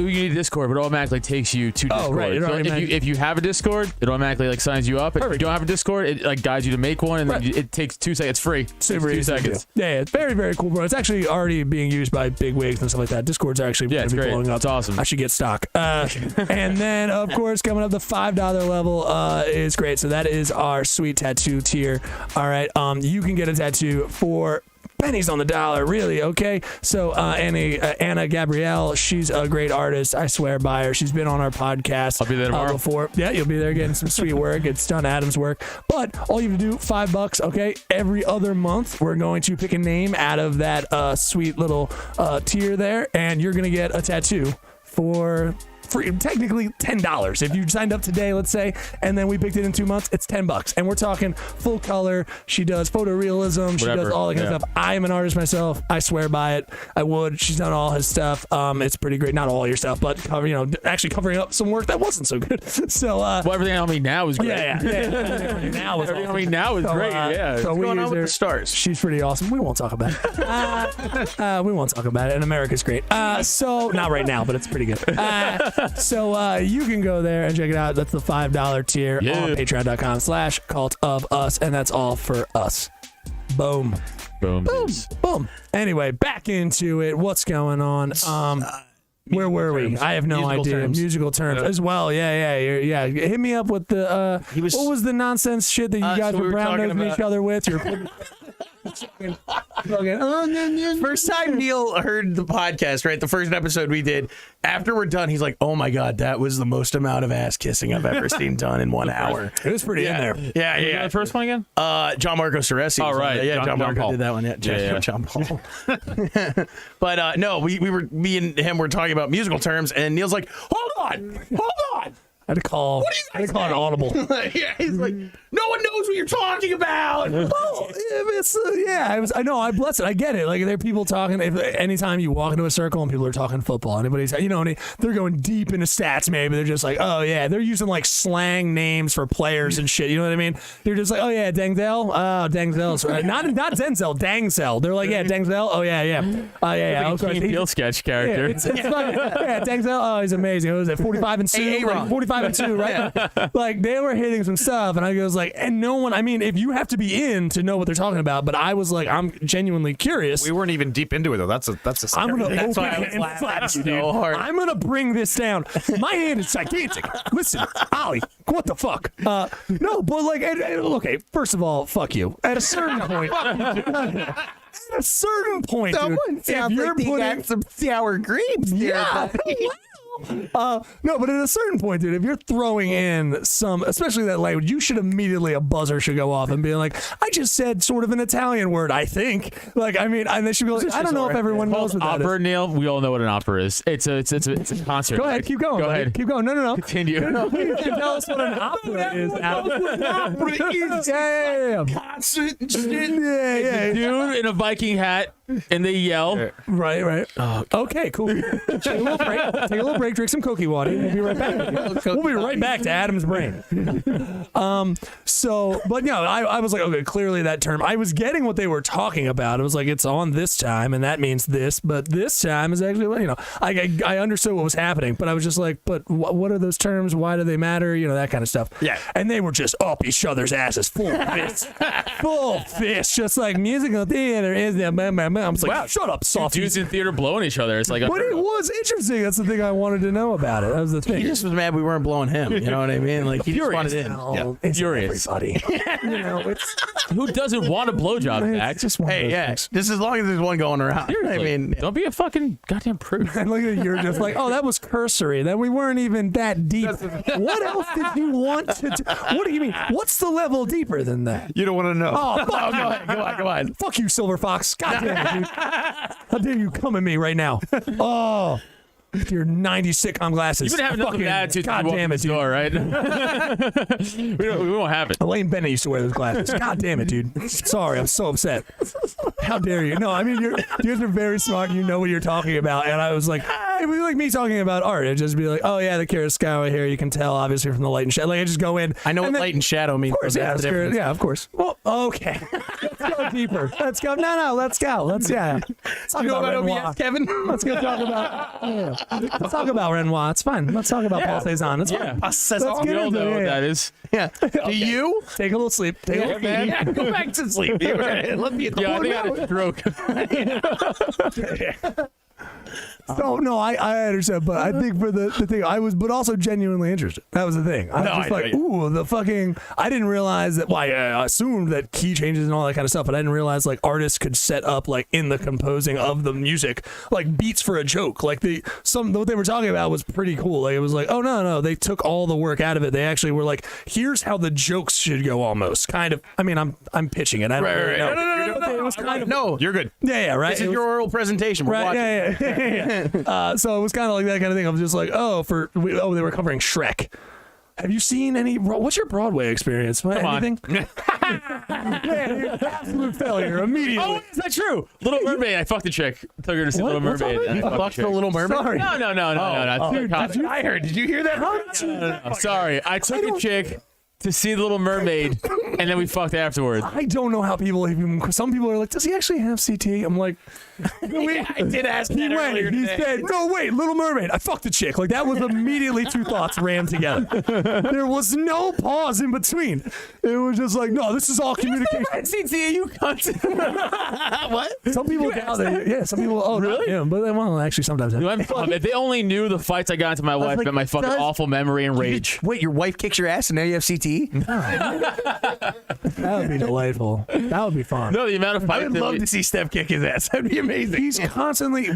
need a Discord, but it automatically takes you to Discord. Right. So if you have a Discord, it automatically signs you up. If you don't have a Discord, it guides you to make one, and then it takes 2 seconds. It's free. Super 2 seconds. Yeah, it's very, very cool, bro. It's actually already being used by big wigs and stuff like that. Discords are actually it's great. blowing up. It's awesome. I should get stock. And then, of course, coming up, the $5 level is great. So that is our sweet tattoo tier. All right. You can get a tattoo for pennies on the dollar, really. Okay, so Anna Gabrielle, she's a great artist. I swear by her. She's been on our podcast. I'll be there tomorrow. Before. Yeah, you'll be there getting some sweet work. It's done Adam's work, but all you have to do, $5. Okay, every other month we're going to pick a name out of that sweet little tier there, and you're gonna get a tattoo for technically $10 if you signed up today, let's say, and then we picked it in 2 months. It's $10, and we're talking full color. She does photorealism. She does all that kind of stuff. I am an artist myself. I swear by it. I would. She's done all his stuff. It's pretty great. Not all your stuff, but actually covering up some work that wasn't so good. So everything on me now is great. Yeah. Everything on me now is great. Yeah. So What's going on with the stars? She's pretty awesome. We won't talk about it. We won't talk about it. And America's great. So not right now, but it's pretty good. So you can go there and check it out. That's the $5 tier on patreon.com/cult of us, and that's all for us. Boom. Anyway, back into it. What's going on? Where were we? I have no idea. Musical terms as well. Yeah. Hit me up with the what was the nonsense shit that you guys were brown nosing each other with? First time Neil heard the podcast, right? The first episode we did. After we're done, he's like, "Oh my god, that was the most amount of ass kissing I've ever seen done in 1 hour." It was pretty in there. Yeah. The first one again? John Marco Ceresi. Oh, right. Yeah, John Marco Paul did that one. Yeah. John Paul. But no, me and him were talking about musical terms, and Neil's like, "Hold on." I had to call. I had to call an audible. Yeah, he's like, "No one knows what you're talking about." Well, it's I know. I bless it. I get it. Like there are people talking. Anytime you walk into a circle and people are talking football, anybody's and they're going deep into stats. Maybe they're just like, oh yeah, they're using like slang names for players and shit. You know what I mean? They're just like, oh yeah, Dangzel. Oh, Dangzel's not Denzel. Dangzel. They're like, yeah, Dangzel. Oh yeah. Yeah. Field sketch character. Yeah, it's funny. Yeah, Dangzel. Oh, he's amazing. What was it? 45 and 2. 45 and 2, right? Yeah. Like they were hitting some stuff, and I was like, and no one. I mean, if you have to be in to know what they're talking about, but I was like, I'm genuinely curious. We weren't even deep into it though. That's a. I'm gonna open and flat you, dude. I'm gonna bring this down. My hand is gigantic. Listen, Ollie, what the fuck? No, but like, okay. First of all, fuck you. At a certain point. At a certain point, Someone dude, sounds if you're like they got some sour grapes there, buddy. No, but at a certain point, dude, if you're throwing in some, especially that language, you should immediately, a buzzer should go off and be like, I just said sort of an Italian word, I think. Like, I mean, and they should be like, I don't know if everyone knows what that opera, is. Neil. We all know what an opera is. It's a concert. Go ahead, keep going. Go buddy. ahead. Keep going. No. Continue. Please tell us what an opera is. Yeah. Concert and shit. Yeah. Dude in a Viking hat, and they yell. Right. Okay, cool. Take a little break, drink some Cokie water. We'll be right back. We'll be right back to Adam's brain. But no, I was like, okay, clearly that term. I was getting what they were talking about. It was like, it's on this time, and that means this, but this time is actually, I understood what was happening, but I was just like, but what are those terms? Why do they matter? That kind of stuff. Yeah. And they were just up each other's asses, full fists, just like musical theater is that. I'm just like, wow, shut up, soft. Dudes in theater blowing each other. It's like, But it was interesting. That's the thing I wanted to know about it. That was the thing. He just was mad we weren't blowing him. You know what I mean? Like, he just wanted in. Oh, it's furious. everybody. It's Who doesn't want a blowjob back? just one of Hey, those yeah. things. Just as long as there's one going around. I mean, don't be a fucking goddamn prude. And look at you're just like, oh, that was cursory. That we weren't even that deep. What else did you want to do? What do you mean? What's the level deeper than that? You don't want to know. Oh, fuck go ahead. Go on. Fuck you, Silver Fox. God damn it, dude. How dare you come at me right now? Oh, with your 90s sitcom glasses. You've been having nothing but attitude. God damn it, dude. Door, right? we won't have it. Elaine Bennett used to wear those glasses. God damn it, dude. Sorry, I'm so upset. How dare you? No, I mean, you guys are very smart. You know what you're talking about. And I was like, it would be like me talking about art. It'd just be like, oh, yeah, the Kurosawa here. You can tell, obviously, from the light and shadow. Like, I just go in. I know what light and shadow means. Of course, yeah, of course. Well, okay. Let's go deeper. Let's go. No, let's go. Let's talk about Renoir. Kevin? Let's go talk about. Let's talk about Renoir. It's fine. Let's talk about Paul Cézanne. It's fine. Let's get We all into know it. what that is. Yeah. Do you? Take a little sleep. Take a little man. Yeah, go back to sleep. Let me. Yeah, I think I had a stroke. So no, I understand, but I think for the thing I was, but also genuinely interested. That was the thing. I was just like, ooh, the fucking. I didn't realize that. Well, I assumed that key changes and all that kind of stuff, but I didn't realize like artists could set up like in the composing of the music like beats for a joke. Like what they were talking about was pretty cool. Like it was like, oh no, they took all the work out of it. They actually were like, here's how the jokes should go, almost kind of. I mean, I'm pitching it. I don't really know. No. It was kind of No, You're good. yeah, right. this is your oral presentation. We're Right, watching. yeah. So it was kind of like that kind of thing. I was just like, they were covering Shrek. Have you seen any? What's your Broadway experience? Anything? Yeah, absolute failure immediately. Oh, is that true? Little Mermaid. I fucked a chick. Took her to see Little What's up, Mermaid. man? and I Fuck fucked the a chick. Little Mermaid. Sorry. No. Dude, I heard. Did you hear that? I'm sorry. I took a chick to see the Little Mermaid, and then we fucked afterwards. I don't know how people. Some people are like, does he actually have CT? I'm like, I did ask he that went. earlier He today. said, no, wait, Little Mermaid. I fucked a chick. Like that was immediately two thoughts rammed together. There was no pause in between. It was just like, no, this is all communication. you cunt. What? Some people doubt that. Yeah, some people. Oh, Really? Yeah, but they well, actually sometimes. If they only knew the fights I got into my wife like, and my fucking awful memory and rage. Wait, your wife kicks your ass and now you have CTE? That would be delightful. That would be fun. No, the amount of I fights. would love to see Steph kick his ass. That'd be amazing. He's constantly.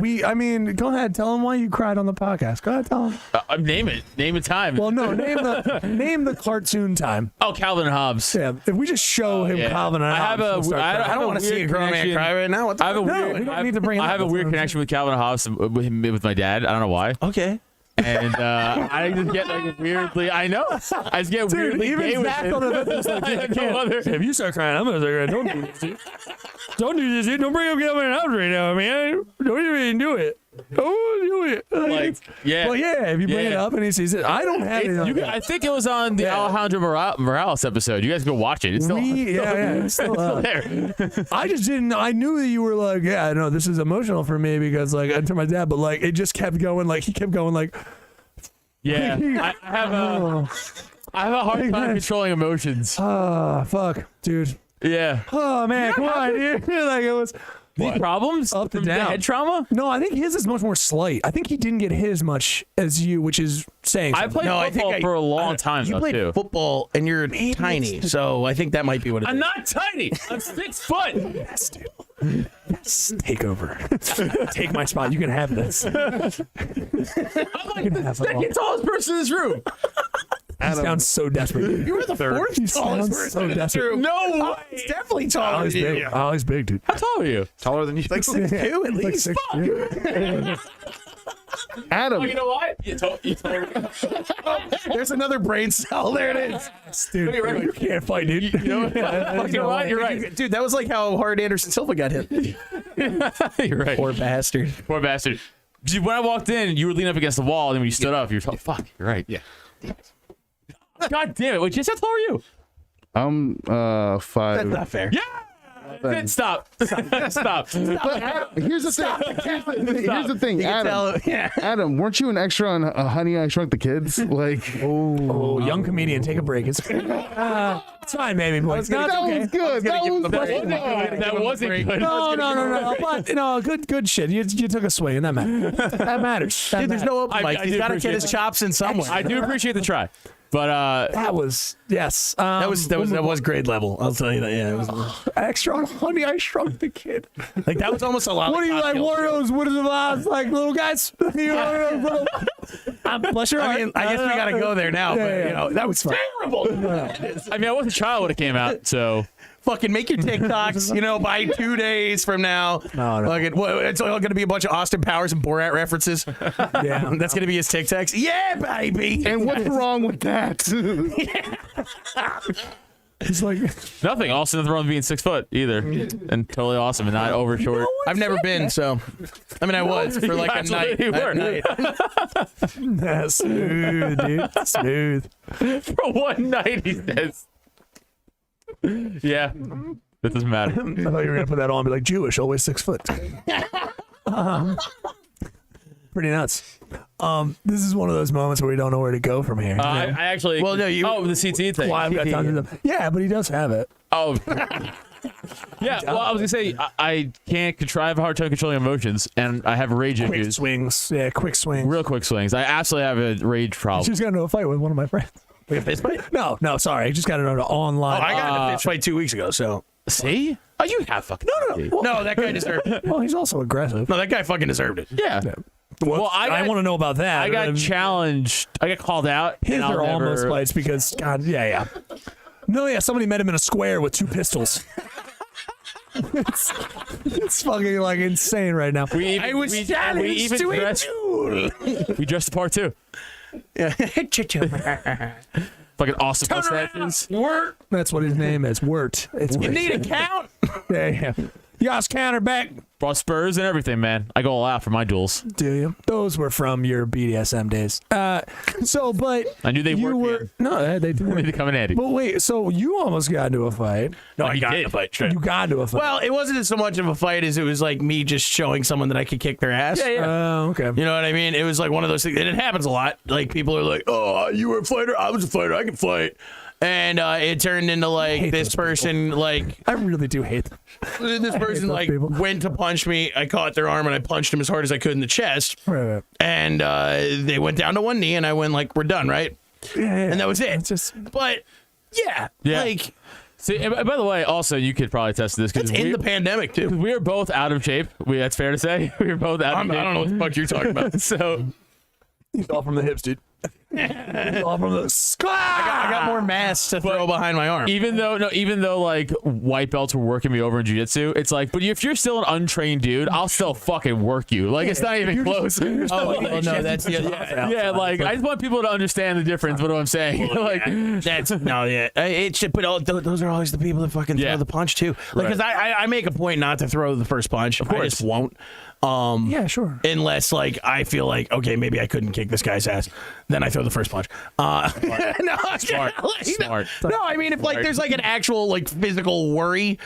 Go ahead. Tell him why you cried on the podcast. Go ahead. Tell him. Name it. Name a time. Well, no. Name the cartoon time. Oh, Calvin and Hobbes. Yeah. If we just show him Yeah. Calvin and I have Hobbes, a- we'll start I crying. I don't want to see a grown man cry right now. What the I have a fuck? weird. we don't need to bring it I up. have a That's weird what I'm connection with Calvin and Hobbes with my dad. I don't know why. Okay. And I just get like weirdly. I know. I just get weirdly even gay with Zach it. on the Memphis, like, I dude, I have no can't. other- If you start crying, I'm gonna start crying. Don't do this, dude. Don't do this, dude. Don't bring up Calvin and Hobbes right now, man. Don't even do it. Don't do it. Like, yeah. Well, yeah. If you bring it Yeah. up and he sees it, I don't have it. I think it was on the Alejandro Morales episode. You guys go watch it. It's still, It's still up. there. I just didn't. I knew that you were like, yeah, no, this is emotional for me because like I told my dad, but like it just kept going. Like he kept going. Like Yeah. I have a hard time controlling emotions. fuck, dude. Yeah. Oh man, come on, dude. Like it was. These problems Up to from the down. head trauma. No, I think his is much more slight. I think he didn't get hit as much as you, which is saying. I something. played football for a long time. You though, played too. football and you're tiny, so I think that might be what it is. I'm not tiny. I'm 6 foot. Yes, dude. Yes, take over. Take my spot. You can have this. I'm like the second tallest person in this room. He sounds so desperate. You were the fourth He tallest sounds person so in the desperate. room. No way. It's definitely taller Ollie's than big. you. Ollie's big, dude. How tall are you? Taller than you. Like 6'2" at Like least. 6'2". Adam, You know what? You told me. There's another brain cell. There it is. Dude, you can't fight, dude. You know what? You're right. Dude, that was like how hard Anderson Silva got hit. You're right. Poor bastard. Poor bastard. Dude, when I walked in, you were leaning up against the wall, and then when you stood up, you were oh, fuck, you're right. Yeah. God damn it. Wait, just how tall are you? I'm 5. That's not fair. Yeah! Stop. Stop. Here's the thing. Here's the thing, Adam. Yeah. Adam, weren't you an extra on Honey I Shrunk the Kids? Like, Oh, young comedian, take a break. It's fine, baby boys. No, it's that okay. was good. That wasn't good. No. But no, good shit. You took a swing, and that matters. That matters. Dude, there's no open mic. I He's do got to appreciate get his chops in somewhere. I do appreciate the try. But That was yes. That was grade level. I'll tell you that. Yeah, it was extra on Honey I Shrunk the Kid. like that was almost a lot. What do you like, Warriors? What is it like, little guys? Bless your heart. I mean, I guess we got to go there now. But yeah. you know, that was terrible. I mean, I was a child when it came out, so Fucking make your TikToks, you know, by 2 days from now. No. Fucking, it's all going to be a bunch of Austin Powers and Borat references. Yeah. That's going to be his TikToks. Yeah, baby. and what's wrong with that? He's like, nothing. Also, nothing wrong with being 6 foot either, and totally awesome and not over short. I've never been, so. I mean, I was for like a night. You were. that's smooth, dude. Smooth. For one night, he says. Yeah, that doesn't matter. I thought you were gonna put that on and be like, Jewish, always 6 foot. Pretty nuts. This is one of those moments where we don't know where to go from here. I actually. Well, no, you- Oh, the CT thing. Well, I've got tons of them. Yeah, but he does have it. Oh. Yeah, well, I was gonna say I can't control. I have a hard time controlling emotions, and I have rage Quick issues. swings. Yeah, quick swings. Real quick swings. I absolutely have a rage I problem. just got into a fight with one of my friends. Like a fist fight? No, sorry. I just got into an online. Oh, I got in a fist fight 2 weeks ago, so. See? Oh, you have fucking. No. No, that guy deserved it. Well, he's also aggressive. No, that guy fucking deserved it. Yeah. Well, I want to know about that. I got challenged. I got called out. His and I'll are almost never- fights because, God, yeah. No, yeah, somebody met him in a square with 2 pistols. it's fucking like insane right now. We even, we even dressed. We dressed the part too. Fucking awesome mustaches. Wort. That's what his name is. Wirt. It's You need a count? yeah. You guys counter back. Brought spurs and everything, man. I go all out for my duels. Do you? Those were from your BDSM days. But I knew they you worked were here. no, they do. They need to come in handy. But wait, so you almost got into a fight? No, Oh, I you got did. in a fight. Straight. You got into a fight. Well, it wasn't so much of a fight as it was like me just showing someone that I could kick their ass. Oh, okay. You know what I mean? It was like one of those things, and it happens a lot. Like people are like, "Oh, you were a fighter. I was a fighter. I can fight." And it turned into like hate this those person, like I really do hate them. this person, those like people. went to punch me. I caught their arm and I punched him as hard as I could in the chest. Right. And they went down to one knee, and I went like, "We're done, right?" Yeah. And that was it. It's just But yeah, Yeah. like See, and by the way, also you could probably test this it's because in the pandemic too. we are both out of shape. That's fair to say. We are both out of shape. I don't know what the fuck you're talking about. So he's all from the hips, dude. He's all from the I got more mass to throw behind my arm. even though like white belts were working me over in jiu-jitsu, it's like, but if you're still an untrained dude, I'll still fucking work you. Like it's not even close. Oh, well, no, that's Yeah, like I just want people to understand the difference. What I'm saying, like that's no, yeah. It should, but those are always the people that fucking Yeah. throw the punch too. Like, because I make a point not to throw the first punch. Of course. I just won't. Yeah, sure. Unless like I feel like okay, maybe I couldn't kick this guy's ass, then I throw the first punch. No, Smart. No, I mean if like there's like an actual like physical worry,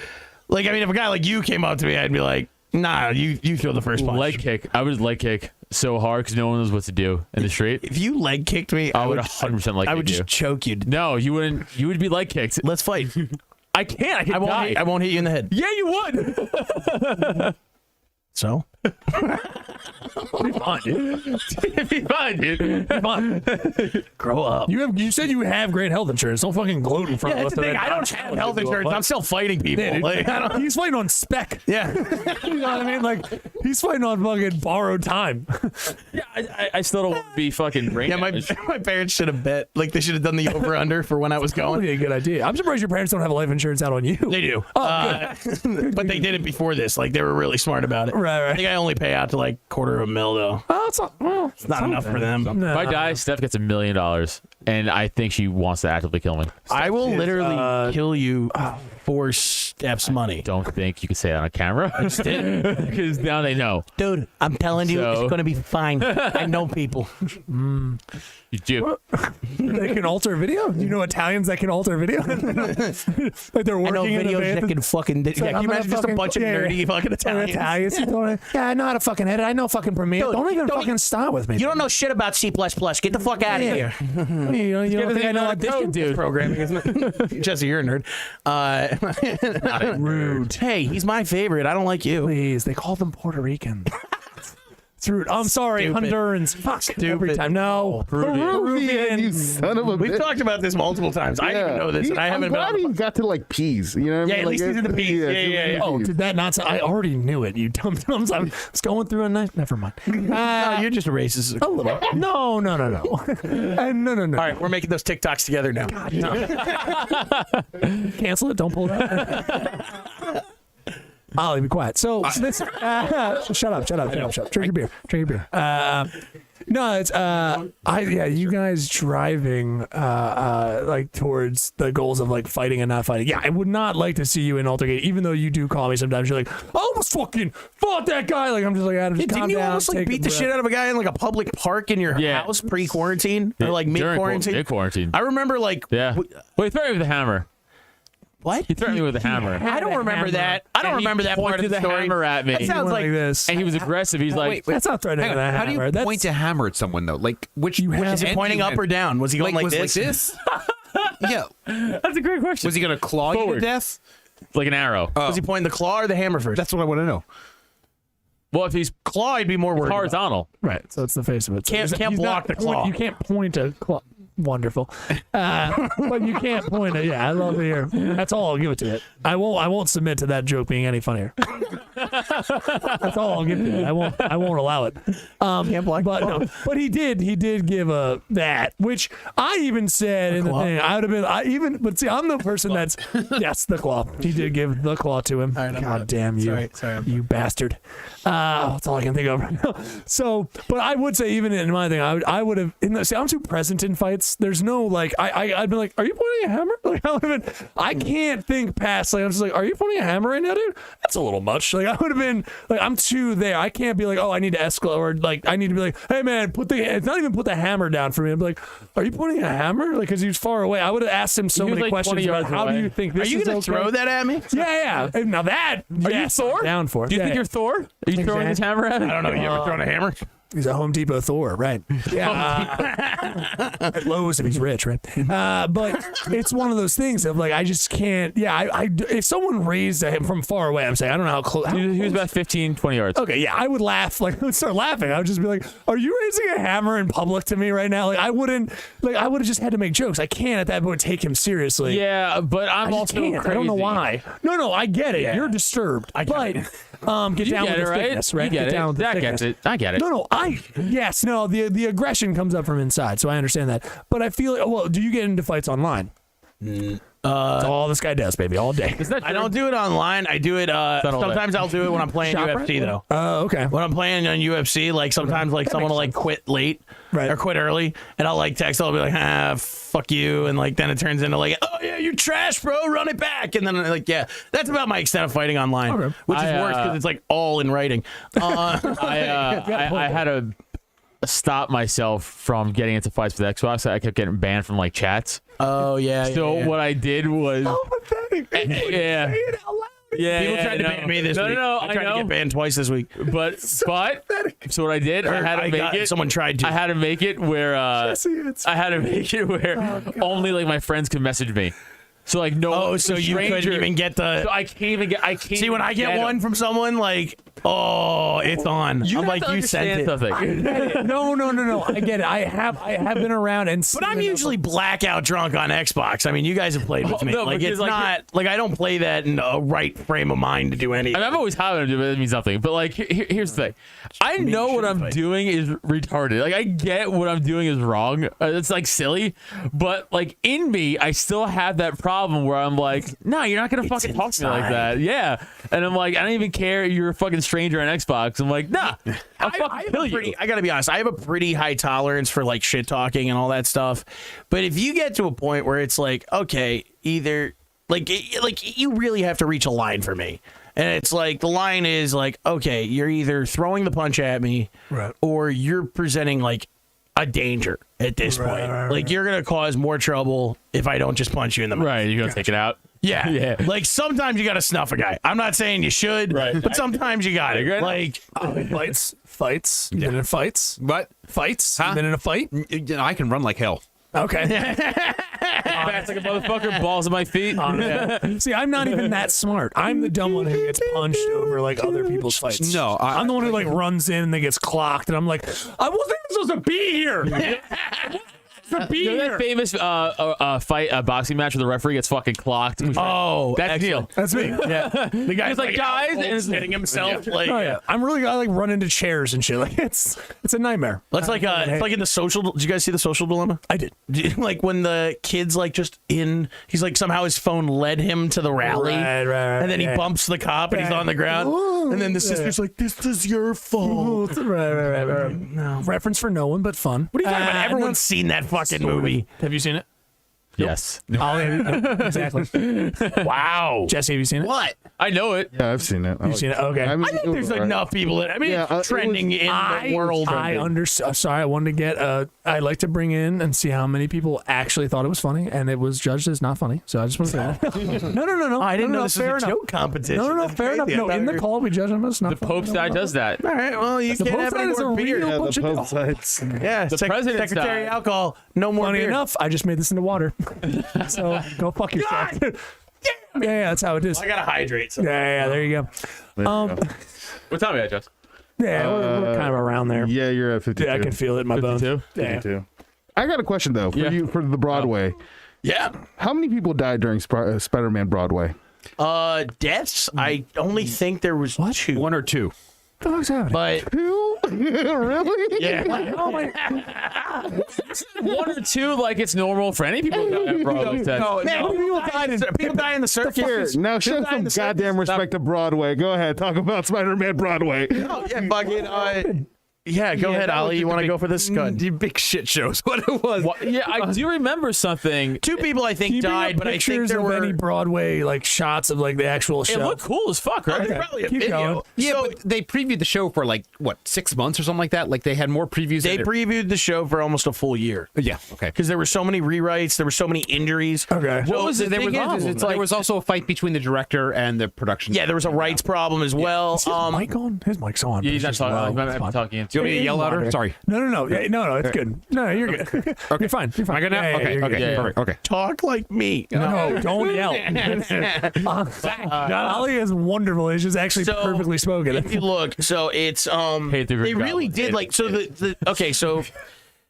like I mean if a guy like you came up to me, I'd be like, nah, you throw the first punch. leg kick. I would leg kick so hard because no one knows what to do in the street. If you leg kicked me, I would 100% leg kick I would just you. choke you. No, you wouldn't. You would be leg kicked. Let's fight. I can't. I I won't. die. I won't hit you in the head. Yeah, you would. So Be fine, dude. Be fine, dude. Be fine. Grow up. You said you have great health insurance. Don't fucking gloat in front Yeah, of that's us. the thing. I don't have health insurance. I'm still fighting people. Yeah, dude. Like, I don't, He's fighting on spec. yeah. You know what I mean? Like, he's fighting on fucking borrowed time. Yeah, I still don't want to be fucking brain Yeah, my parents should have bet. Like, they should have done the over-under for when I was going. Probably a good idea. I'm surprised your parents don't have life insurance out on you. They do. Oh, But they did it before this. Like, they were really smart about it. Right, right. I think I only pay out to like $250,000 though. Oh, it's not, well, It's not enough for them. no. If I die, Steph gets $1 million, and I think she wants to actively kill me. I will literally kill you for Steph's money. Don't think you can say that on camera. Because now they know. Dude, I'm telling you, So- it's going to be fine. I know people. You do. They can alter video? You know Italians that can alter video? Like they're I working know in videos advance. that can fucking... Yeah, can I'm you gonna imagine just a fucking- bunch of yeah, nerdy fucking Italians? Yeah, I know how to fucking edit. I know fucking Premiere. Dude, don't even don't fucking start with me. You don't know shit about C++. Get the fuck out of here. You don't think I know Get the audition? dude. Programming, isn't it? Jesse, you're a nerd. Rude. Hey, he's my favorite. I don't like you. Please, they call them Puerto Rican. It's rude. I'm sorry, Stupid. Hondurans. Fuck. Every time. No. Peruvian, you son of a We've bitch. talked about this multiple times. I didn't know this, and I I'm haven't glad been. he got to like peas. You know what I mean? Yeah, at Like, least he's in the peas. Yeah. Oh, did that not? I already knew it. You dumb dumbs. I was going through a night. Never mind. No, you're just a racist. A little. No. No. All right, we're making those TikToks together now. Cancel it. Don't pull it up. Ollie, be quiet. So this. Shut up. Drink your beer. No, it's you guys driving like towards the goals of like fighting and not fighting. Yeah, I would not like to see you in altercation, even though you do call me sometimes. You're like, I almost fucking fought that guy. Like I'm just like, Adam, just calm Didn't you down, almost like take a beat the breath. shit out of a guy in like a public park in your Yeah. house pre-quarantine or like mid-quarantine? Mid-quarantine. I remember like Yeah. Well, he threatened me with a hammer. what? He threatened me with a hammer. I don't remember that. I don't And he remember that part of pointed the story. hammer at me. That sounds Went like this. And he was aggressive. He's like, wait. That's not threatening Hang with on, a how do you hammer. That's, point a hammer at someone though? Like which You have- is he end pointing you up had- or down? Was he going like was this? like this? Yeah. that's a great question. Was he gonna claw you to Forward. death? Like an arrow. Was he pointing the claw or the hammer first? That's what I want to know. Well, if he's claw, I'd be more worried about. horizontal. right. So it's the face of it. So Can't he's block not the claw. You can't point a claw. Wonderful. But you can't point it. Yeah, I love to hear. That's all I'll give it to it. I won't submit to that joke being any funnier. That's all I'll give to it. I won't allow it. Can't block But no, but he did give a that, which I even said in the claw? thing. I would have been but see, I'm the person that's yes, the claw. He did give the claw to him. right, I'm God not- damn you. sorry. You bastard. That's all I can think of right now. So, but I would say even in my thing, I would have. See, I'm too present in fights. There's no like, I'd be like, are you pointing a hammer? Like, I would have been. I can't think past. Like, I'm just like, are you pointing a hammer right now, dude? That's a little much. Like, I would have been like, I'm too there. I can't be like, oh, I need to escalate, or like, I need to be like, hey man, it's not even put the hammer down for me. I'd be like, are you pointing a hammer? Like, because he's far away. I would have asked him so He was, many like, 20 questions about yards how do away. you think Are this you is gonna okay? throw that at me? Yeah. Now that, Are yes, you Thor? I'm down for. Do you Yeah, think yeah. you're Thor? Are you throwing this hammer at me? I don't know. You ever thrown a hammer? He's a Home Depot Thor, right? Yeah. At Lowe's if he's rich, right? But it's one of those things of like, I just can't. Yeah, if someone raised at him from far away, I'm saying, I don't know how close. He was about 15, 20 yards. Okay, yeah, I would laugh. Like, I would start laughing. I would just be like, "Are you raising a hammer in public to me right now?" Like, I wouldn't. Like, I would have just had to make jokes. I can't at that point take him seriously. Yeah, but I'm I just also can't. crazy. I don't know why. No, I get it. Yeah. You're disturbed. But get You down get with it, the right? thickness, right? You get down it. with the That thickness. gets it. I get it. No, the aggression comes up from inside, so I understand that. But I feel well. Do you get into fights online? That's all this guy does, baby, all day. Isn't that I don't do it online. I do it. all day. Sometimes I'll do it when I'm playing Shop UFC right? though. Okay. When I'm playing on UFC, like sometimes like someone will like quit late Right. or quit early, and I'll like text. I'll be like, fuck you, and like then it turns into like, oh yeah, you're trash, bro. Run it back, and then like yeah, that's about my extent of fighting online, Okay. which is worse because it's like all in writing. I had to stop myself from getting into fights with Xbox. I kept getting banned from like chats. Oh yeah. So what I did was, yeah, yeah. People tried to no. ban me this week. No, I I tried to know. get banned twice this week. But so what I did, I had to make it. Someone tried to. I had to make it where only like my friends could message me. So like no. Oh, so you couldn't even get the. So I can't even get. I can't. See, when I get one from someone, like, oh, it's on. I'm like, you sent it. Something. No. I get it. I have been around and. But I'm usually blackout drunk on Xbox. I mean, you guys have played with me. No, like, because, it's like, not like I don't play that in a right frame of mind to do anything. I mean, I've always had it, but it means nothing. But like, here's the thing: I know what I'm doing is retarded. Like, I get what I'm doing is wrong. It's like silly, but like in me, I still have that problem where I'm like, no, you're not gonna fucking talk to me like that. Yeah, and I'm like, I don't even care. You're a fucking stranger on Xbox. I'm like, nah, I'll fucking kill you. I gotta be honest. I have a pretty high tolerance for like shit talking and all that stuff. But if you get to a point where it's like, okay, either like you really have to reach a line for me. And it's like the line is like, okay, you're either throwing the punch at me, right, or you're presenting like a danger at this point. Like you're gonna cause more trouble if I don't just punch you in the mouth. Right, you're gonna take it out. Yeah. Yeah. Like sometimes you gotta snuff a guy. I'm not saying you should, right, but sometimes you got it. Like fights. Been in fights. What? Fights. Huh? Been in a fight. I can run like hell. Okay. Fast like a motherfucker, balls at my feet. See, I'm not even that smart. I'm the dumb one who gets punched over like other people's fights. No, I'm the one who like runs in and then gets clocked, and I'm like, I wasn't supposed to be here. You know that famous fight, boxing match where the referee gets fucking clocked? Oh, that's Neil. That's me. Yeah. The guy's like, guys, and it's hitting himself. Yeah. Like, Oh yeah, I'm really I like run into chairs and shit. Like it's a nightmare. That's like it's like in the social. Did you guys see the Social Dilemma? I did. Like when the kid's like just in. He's like somehow his phone led him to the rally, Right, and then he bumps the cop and he's on the ground, and then the sister's like, "This is your fault." Right. No. Reference for no one, but fun. What are you talking about? Everyone's seen that fucking movie. Have you seen it? Yes. Exactly. Wow. Jesse, have you seen it? What? I know it. Yeah, I've seen it. You've seen it? Okay. I mean, I think there's enough people. I mean, Yeah, it's trending in the world. Sorry, I wanted to get. I'd like to bring in and see how many people actually thought it was funny, and it was judged as not funny. So I just want to say that. No. I didn't know this fair was a enough. joke competition. No, That's fair enough. crazy. No, in the call we judge them as not The Pope side does that. All right, well, you The can't Pope have side any is a more beer. real Yeah, bunch the of. both sides. Yeah, The president's secretary side. alcohol, no more Funny beer. enough, I just made this into water. So go fuck yourself. Yeah, that's how it is. I gotta hydrate. So. Yeah, there you go. There you go. What time are you at, Jess? Yeah, we're kind of around there. Yeah, you're at 52. Yeah, I can feel it in my bones. 52? Yeah. 52. I got a question though for Yeah. you for the Broadway. Yeah. How many people died during Spider-Man Broadway? Deaths. I only think there was two. One or two. What the fuck's happening? But Two? Really? yeah. Oh my! One or two, like it's normal for any people to die at Broadway. Man, people die in the Here, circus. now show some goddamn respect to Broadway. Go ahead, talk about Spider-Man Broadway. Oh, yeah, fucking. Yeah, go ahead, Ali. You want to go for this? Go ahead. The big shit shows. What it was. Yeah, I do remember something. Two people I think died, but I think pictures there of were any Broadway like shots of like the actual It show. looked cool as fuck, right? probably a Keep video. going. Yeah, So, but they previewed the show for like what 6 months or something like that. Like they had more previews. they than previewed the show for almost a full year yeah. Okay. because there were so many rewrites, there were so many injuries. Okay. What was the There thing was, is, it's like, there was also a fight between the director and the production. Yeah, there was a rights problem as well. Is his mic on? His mic's on. Yeah, he's not It's just talking. low. I'm It's fine. talking Do you want me to yell at her? Sorry. No. Yeah, no, it's good. No, you're good. You're fine. You're fine. Am I good now? Yeah, Okay. you're Okay. good. Yeah, yeah. Perfect. Okay. Talk like me. No, don't yell. Ali is wonderful. It's just actually So, perfectly spoken. If you look, so it's Hate the they Green really Goblin. did like so the okay so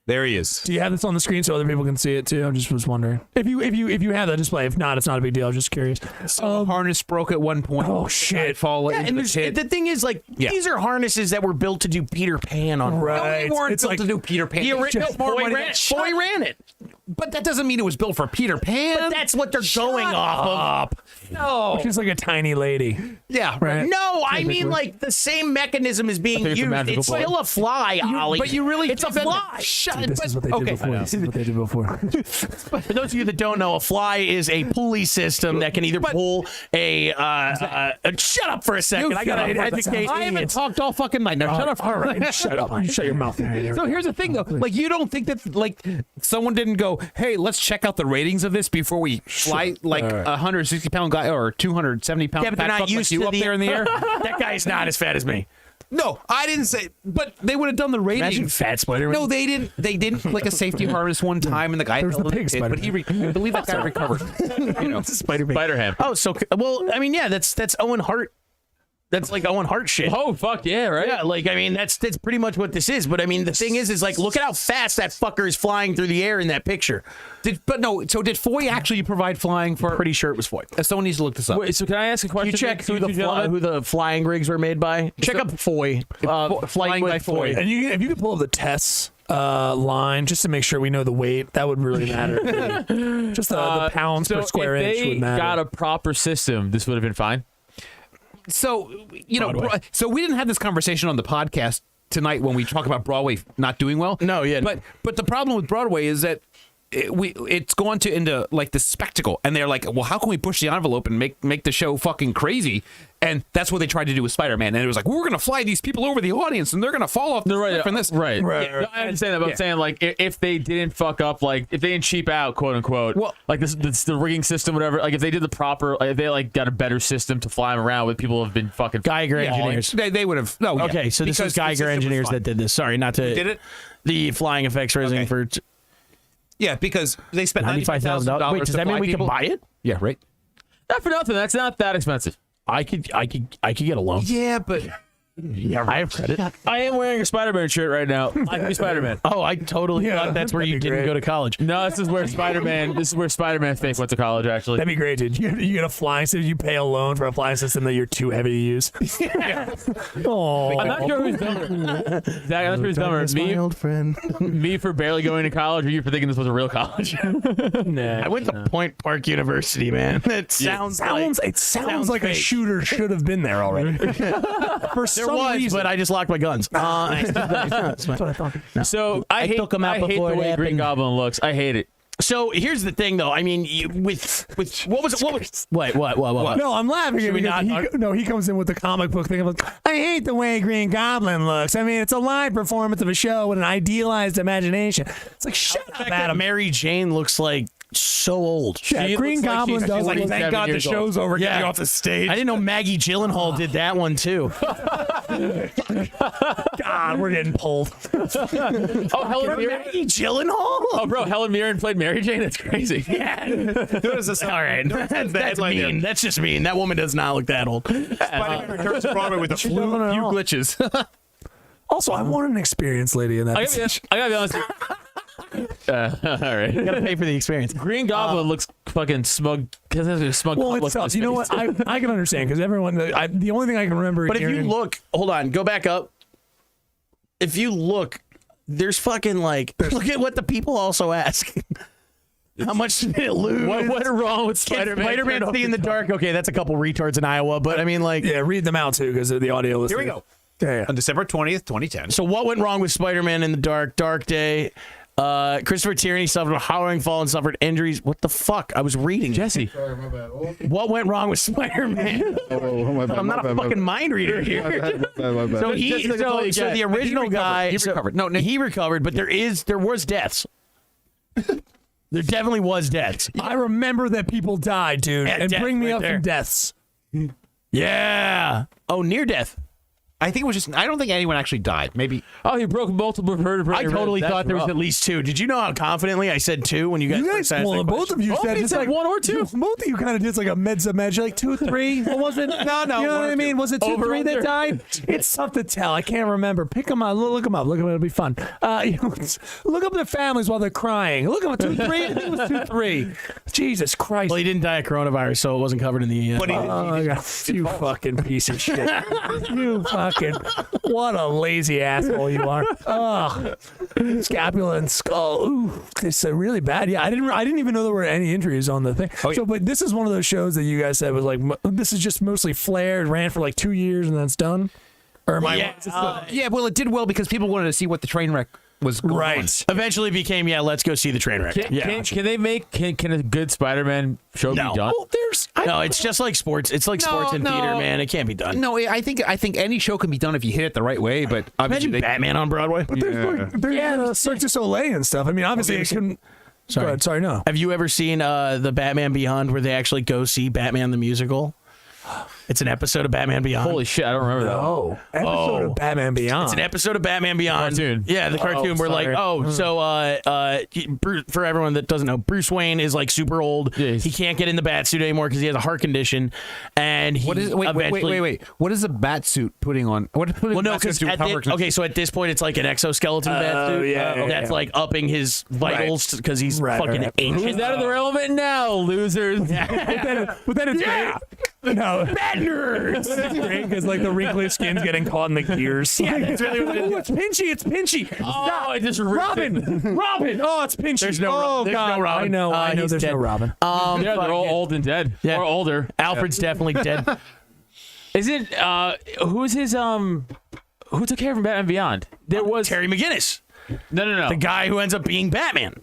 There he is. Do you have this on the screen so other people can see it too? I just was wondering if you have that display. If not, it's not a big deal. I'm just curious. So the harness broke at one point. Oh shit! Fall yeah, into and the there's, pit. the thing is like these are harnesses that were built to do Peter Pan on Right. No, they weren't It's built like to do Peter Pan. The They original just more boy money ran, than- Shut up. ran it, But that doesn't mean it was built for Peter Pan. but that's what they're going off of. no. She's like a tiny lady, Yeah. right? No, I mean like the same mechanism is being think it's a used. magical It's boy. still a fly, Ollie. But you really. it's a fly. Shut. This is what they did okay. before. This is what they did before. For those of you that don't know, a fly is a pulley system that can either pull a. Shut up for a second. I gotta educate I haven't idiots. talked all fucking night. Now shut up. All right, shut up. Shut your mouth. So here's the thing, though. Like, you don't think that, like, someone didn't go, hey, let's check out the ratings of this before we fly, like, a 160-pound guy or 270-pound Yeah, but they're fat not fuck like used you to up there in the air? That guy's not as fat as me. No, I didn't say. But they would have done the Imagine ratings. Fat Spider. No, they didn't. They didn't like a safety harness one time, and the guy There's fell the in pig pit, but I believe that guy recovered. You know, Spider-Ham. Oh, so well, I mean, yeah, that's Owen Hart. That's like Owen Hart shit. Oh fuck yeah, right? Yeah, like I mean, that's pretty much what this is. But I mean, the thing is like, look at how fast that fucker is flying through the air in that picture. So did Foy actually provide flying for? Pretty sure it was Foy. Someone needs to look this up. Wait, so can I ask a question? You check to who you gentlemen? who the flying rigs were made by. Check up Foy. Flying by Foy. And if you could pull up the tests line just to make sure we know the weight, that would really matter. Just the pounds per square if inch they would matter. got a proper system, this would have been fine. So, you know, so we didn't have this conversation on the podcast tonight when we talk about Broadway not doing well. No, yeah. But the problem with Broadway is that it's gone into like the spectacle, and they're like, well, how can we push the envelope and make the show fucking crazy? And that's what they tried to do with Spider-Man. And it was like, we're going to fly these people over the audience, and they're going to fall off the cliff and this. Right. No, I understand that, but I'm saying, like, if they didn't fuck up, like, if they didn't cheap out, quote unquote, well, like the rigging system, whatever, like, if they did the proper, like, if they, like, got a better system to fly them around with people who have been fucking Geiger engineers. They would have. No, Okay, so this was Geiger engineers that did this. Sorry, not to. Did it? The flying effects raising for Yeah, because they spent $95,000. Wait, does that mean we can buy it? Yeah, right. Not for nothing. That's not that expensive. I could get a loan. Yeah, but Yeah, I have credit. I am wearing a Spider-Man shirt right now. I can be Spider-Man. Oh, I totally thought that's where you didn't go to college. No, this is where Spider-Man fake went to college, actually. That'd be great, dude. You get a flying system. You pay a loan for a flying system that you're too heavy to use. Oh, I'm not sure who's dumber. Zach, I'm not sure who's dumber. My old friend. Me for barely going to college, or you for thinking this was a real college? nah. I went to Point Park University, man. It sounds like a fake. shooter should have been there already. For There was, reason. but I just locked my guns. That's what I thought. No. So I hate took 'em out the before it way Green happened. Goblin looks. I hate it. So here's the thing, though. I mean, with what was what? No, I'm laughing Should we because not- he comes in with the comic book thing of like, I hate the way Green Goblin looks. I mean, it's a live performance of a show with an idealized imagination. It's like, shut up, Adam. Mary Jane looks like so old. Yeah, She Green looks like Goblin she's does like, look. thank God the show's over. Yeah. Getting off the stage. I didn't know Maggie Gyllenhaal did that one too. God, we're getting pulled. Oh, Helen Mirren. Maggie Gyllenhaal? Oh, bro, Helen Mirren played Mary Jane. That's crazy. Yeah. All right. That's mean. That's just mean. That woman does not look that old. Spider-Man returns to Broadway with a few glitches. Also, I want an experienced lady in that. I gotta be honest. All right. You gotta pay for the experience. Green Goblin looks fucking smug. Has a smug Well, look it's on tough. his You know face. what? I can understand because everyone. The only thing I can remember. But if you look, hold on, go back up. If you look, there's fucking like, look at what the people also ask. How much did it lose? What went wrong with Spider-Man? Spider-Man See in the Dark. Okay, that's a couple retards in Iowa, but I mean, like, yeah, read them out too because of the audio. Here we go. Yeah. On December 20th, 2010. so what went wrong with Spider-Man in the Dark? Dark Day. Christopher Tierney suffered a howling fall and suffered injuries. What the fuck? I was reading. Jesse. What went wrong with Spider-Man? I'm not a fucking mind reader here. So the original guy, He recovered. No, he recovered, but there was deaths. There definitely was deaths. I remember that people died, dude, Yeah, and death bring me right up there. from deaths. Yeah. Oh, near death. I think it was just. I don't think anyone actually died. Maybe. Oh, he broke multiple vertebrae. I totally That's thought there was rough. at least two. Did you know how confidently I said two when you guys You first guys, asked well, that both question? of you Both said of you it's said like one or two. Both of you kind of did like a med, like 2, 3. What was it? No, you know what I mean. Was it 2, Over, 3 that under. died? It's tough to tell. I can't remember. Pick them up. Look them up. Look them up. It'll be fun. Look up their families while they're crying. Look up 2, 3. I think it was 2, 3. Jesus Christ. Well, he didn't die of coronavirus, so it wasn't covered in the. You fucking piece of shit. You fucking. What a lazy asshole you are. Ugh. Scapula and skull. Ooh, it's really bad. Yeah, I didn't even know there were any injuries on the thing. Oh, yeah. So, but this is one of those shows that you guys said was like, this is just mostly flared, ran for like 2 years, and then it's done. Or am I? Yeah, well, it did well because people wanted to see what the train wreck was going on. Eventually became, let's go see the train wreck. Can they make can a good Spider-Man show No. be done? Well, No, it's just like sports. It's like sports and theater, man. It can't be done. No, I think any show can be done if you hit it the right way. But obviously, Imagine Batman on Broadway. there's Cirque du Soleil and stuff. I mean, obviously, it couldn't. Sorry, no. Have you ever seen the Batman Beyond where they actually go see Batman the musical? It's an episode of Batman Beyond. Holy shit, I don't remember that. Oh, episode of Batman Beyond. It's an episode of Batman Beyond. Cartoon. Yeah, the cartoon. We're like, Bruce, for everyone that doesn't know, Bruce Wayne is like super old. Yeah, he can't get in the bat suit anymore because he has a heart condition. And he What is wait? What is a bat suit putting on? What putting Well, no, bat suit because do with heart okay, so at this point it's like an exoskeleton bat suit. That's like upping his vitals because he's fucking ancient. Who's out of the relevant now, losers? but then it's great. No, bad nerds. It's great because like the wrinkly skin's getting caught in the gears. Yeah, that's really what it is. Oh, it's pinchy. It's pinchy. Oh, I just Robin. Oh, it's pinchy. There's no oh, there's God. no Robin. I know. He's There's dead. no Robin. Yeah, they're all old and dead. Yeah. Or older. Alfred's definitely dead. Isn't who's his who took care of him Batman Beyond? There was Terry McGinnis, no. the guy who ends up being Batman.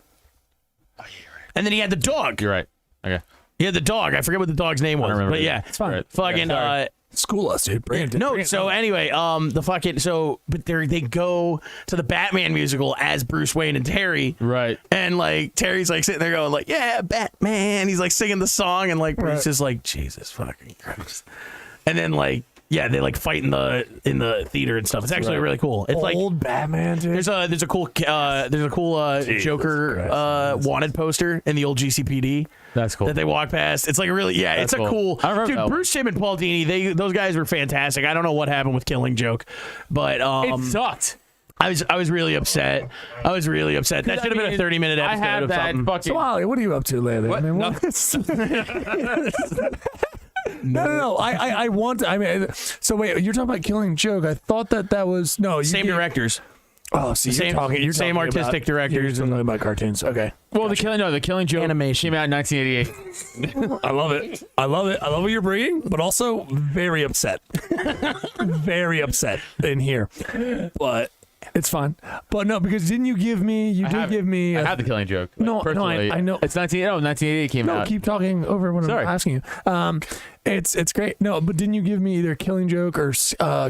Oh, yeah, you're right. And then he had the dog. You're right. Okay. He had the dog. I forget what the dog's name was. remember But yeah, either. It's fine. Fucking. Yeah, School us, dude. Bring it. No, so anyway, but they go to the Batman musical as Bruce Wayne and Terry. Right. And like Terry's like sitting there going like, yeah, Batman. He's like singing the song and like Bruce is like, Jesus fucking Christ. And then like, yeah, they like fight in the theater and stuff. It's actually really cool. It's like old Batman, dude. there's a cool Joker wanted poster in the old GCPD. That's cool. That they walk past. It's like a really, it's a cool. I remember Dude, that one. Bruce, Tim, and Paul Dini, those guys were fantastic. I don't know what happened with Killing Joke, but It sucked. I was really upset. That should have been a 30-minute episode I had of that something. fucking. So, Ollie, what are you up to lately? What? I mean, No. I want. I mean, so wait, you're talking about Killing Joke. I thought that was no. Same directors. Oh, see, Same- you're same talking artistic about, directors You're talking about cartoons. Okay. Well, the Killing Joke Animation. came out in 1988. I love it. I love what you're bringing, but also very upset. Very upset in here. But it's fine. But no, because didn't you give me? You did give me. I had the Killing Joke. No, personally. I know. It's 1988 came No, out. keep talking over what Sorry. I'm asking you. It's great. No, but didn't you give me either Killing Joke or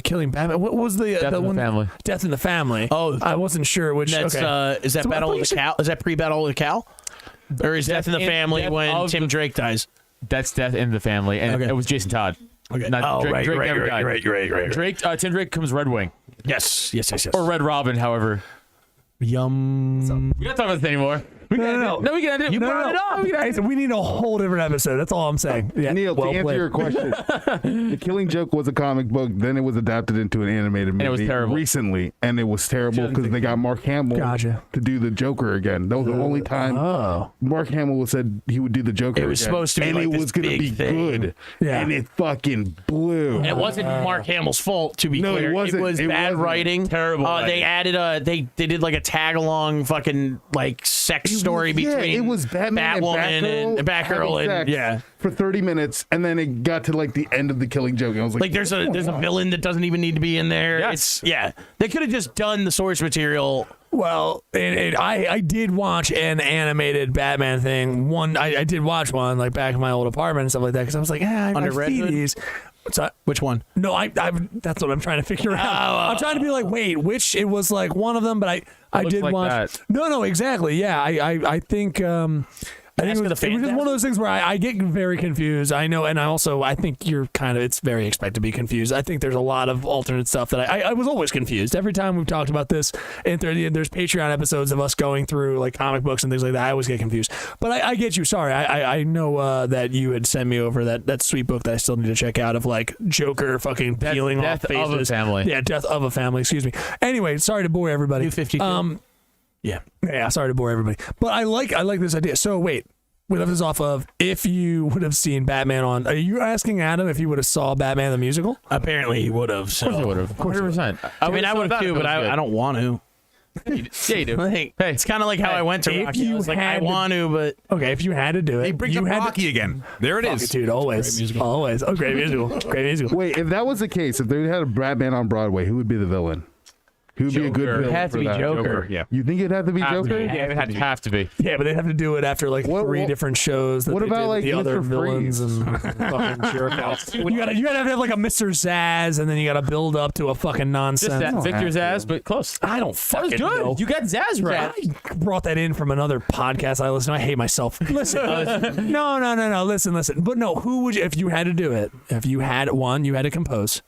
Killing Batman? What was the Death in the one? Family. Death in the Family. Oh, I wasn't sure which. That's okay. is that So I Battle thought of you the said- Cow? Is that pre-Battle of the Cow? Or is Death in the Family Death when of Tim the- Drake dies? That's Death in the Family, and Okay. it was Jason Todd. Okay. Not Drake, Drake never died. right. Drake, Tim Drake becomes Red Wing Yes. or Red Robin, however. Yum. We don't talk about this anymore. No. No, we can end it. You brought it up. Hey, we need a whole different episode. That's all I'm saying. Yeah. Neil, well to answer played. your question, The Killing Joke was a comic book. Then it was adapted into an animated movie it was terrible. recently, and it was terrible because they got Mark Hamill Gotcha. to do the Joker again. That was the only time Mark Hamill said he would do the Joker. It was again. supposed to be and like it this was gonna big be thing. good. Yeah. and it fucking blew. And it wasn't Mark Hamill's fault, to be No, it clear. wasn't. was It bad wasn't. writing. Terrible They writing. added they did like a tag along fucking like sex story between it was Batman Batwoman and Batgirl having and sex yeah. for 30 minutes, and then it got to like the end of the Killing Joke, and I was like, Like there's a villain that doesn't even need to be in there. Yes. They could have just done the source material. Well, I did watch an animated Batman thing. I did watch one like back in my old apartment and stuff like that because I was like, I Under Red see Hood? these. What's that? Which one? No, that's what I'm trying to figure out. I'm trying to be like, wait, which it was like one of them, but I looks did like watch. that. No, exactly. Yeah, I think. I think Mask it of was the just one of Phantasm? those things where I get very confused. I know, and I think you're it's very expected to be confused. I think there's a lot of alternate stuff that I was always confused. Every time we've talked about this, and there's Patreon episodes of us going through like comic books and things like that, I always get confused. But I get you. Sorry, I know that you had sent me over that sweet book that I still need to check out of like Joker fucking peeling off Death of a faces. Family. Yeah, Death of a Family. Excuse me. Anyway, sorry to bore everybody. New 52? Yeah, sorry to bore everybody. But I like this idea. So wait, we left this off of if you would have seen Batman on. Are you asking Adam if he would have saw Batman the musical? Apparently he would have. So. Of course I would have. 100%. I mean, I would have too, but I don't want to. Yeah, you do. Like, Hey, it's kind of like how I went to if Rocky. I you was like, I had to- want to, but Okay, if you had to do it, He brings you up had Rocky again. There it to, is. dude. Always, always. Oh, great musical, great musical. wait, if that was the case, if they had a Batman on Broadway, who would be the villain? Who'd be a good Joker. villain It has to for be that? Joker. Yeah. You think it'd have to be Joker? Yeah, it would have to be. Yeah, but they'd have to do it after like three different shows. That what they about, did with like, the other Mr. villains Freeze? and fucking jerk offs? You gotta have like a Mr. Zaz, and then you gotta build up to a fucking nonsense. Just that Victor's ass, but close. I don't That was fucking good. know. You got Zaz right. I brought that in from another podcast I listen to. I hate myself. Listen, no. Listen. But no, who would you, if you had to do it? If you had one, you had to compose.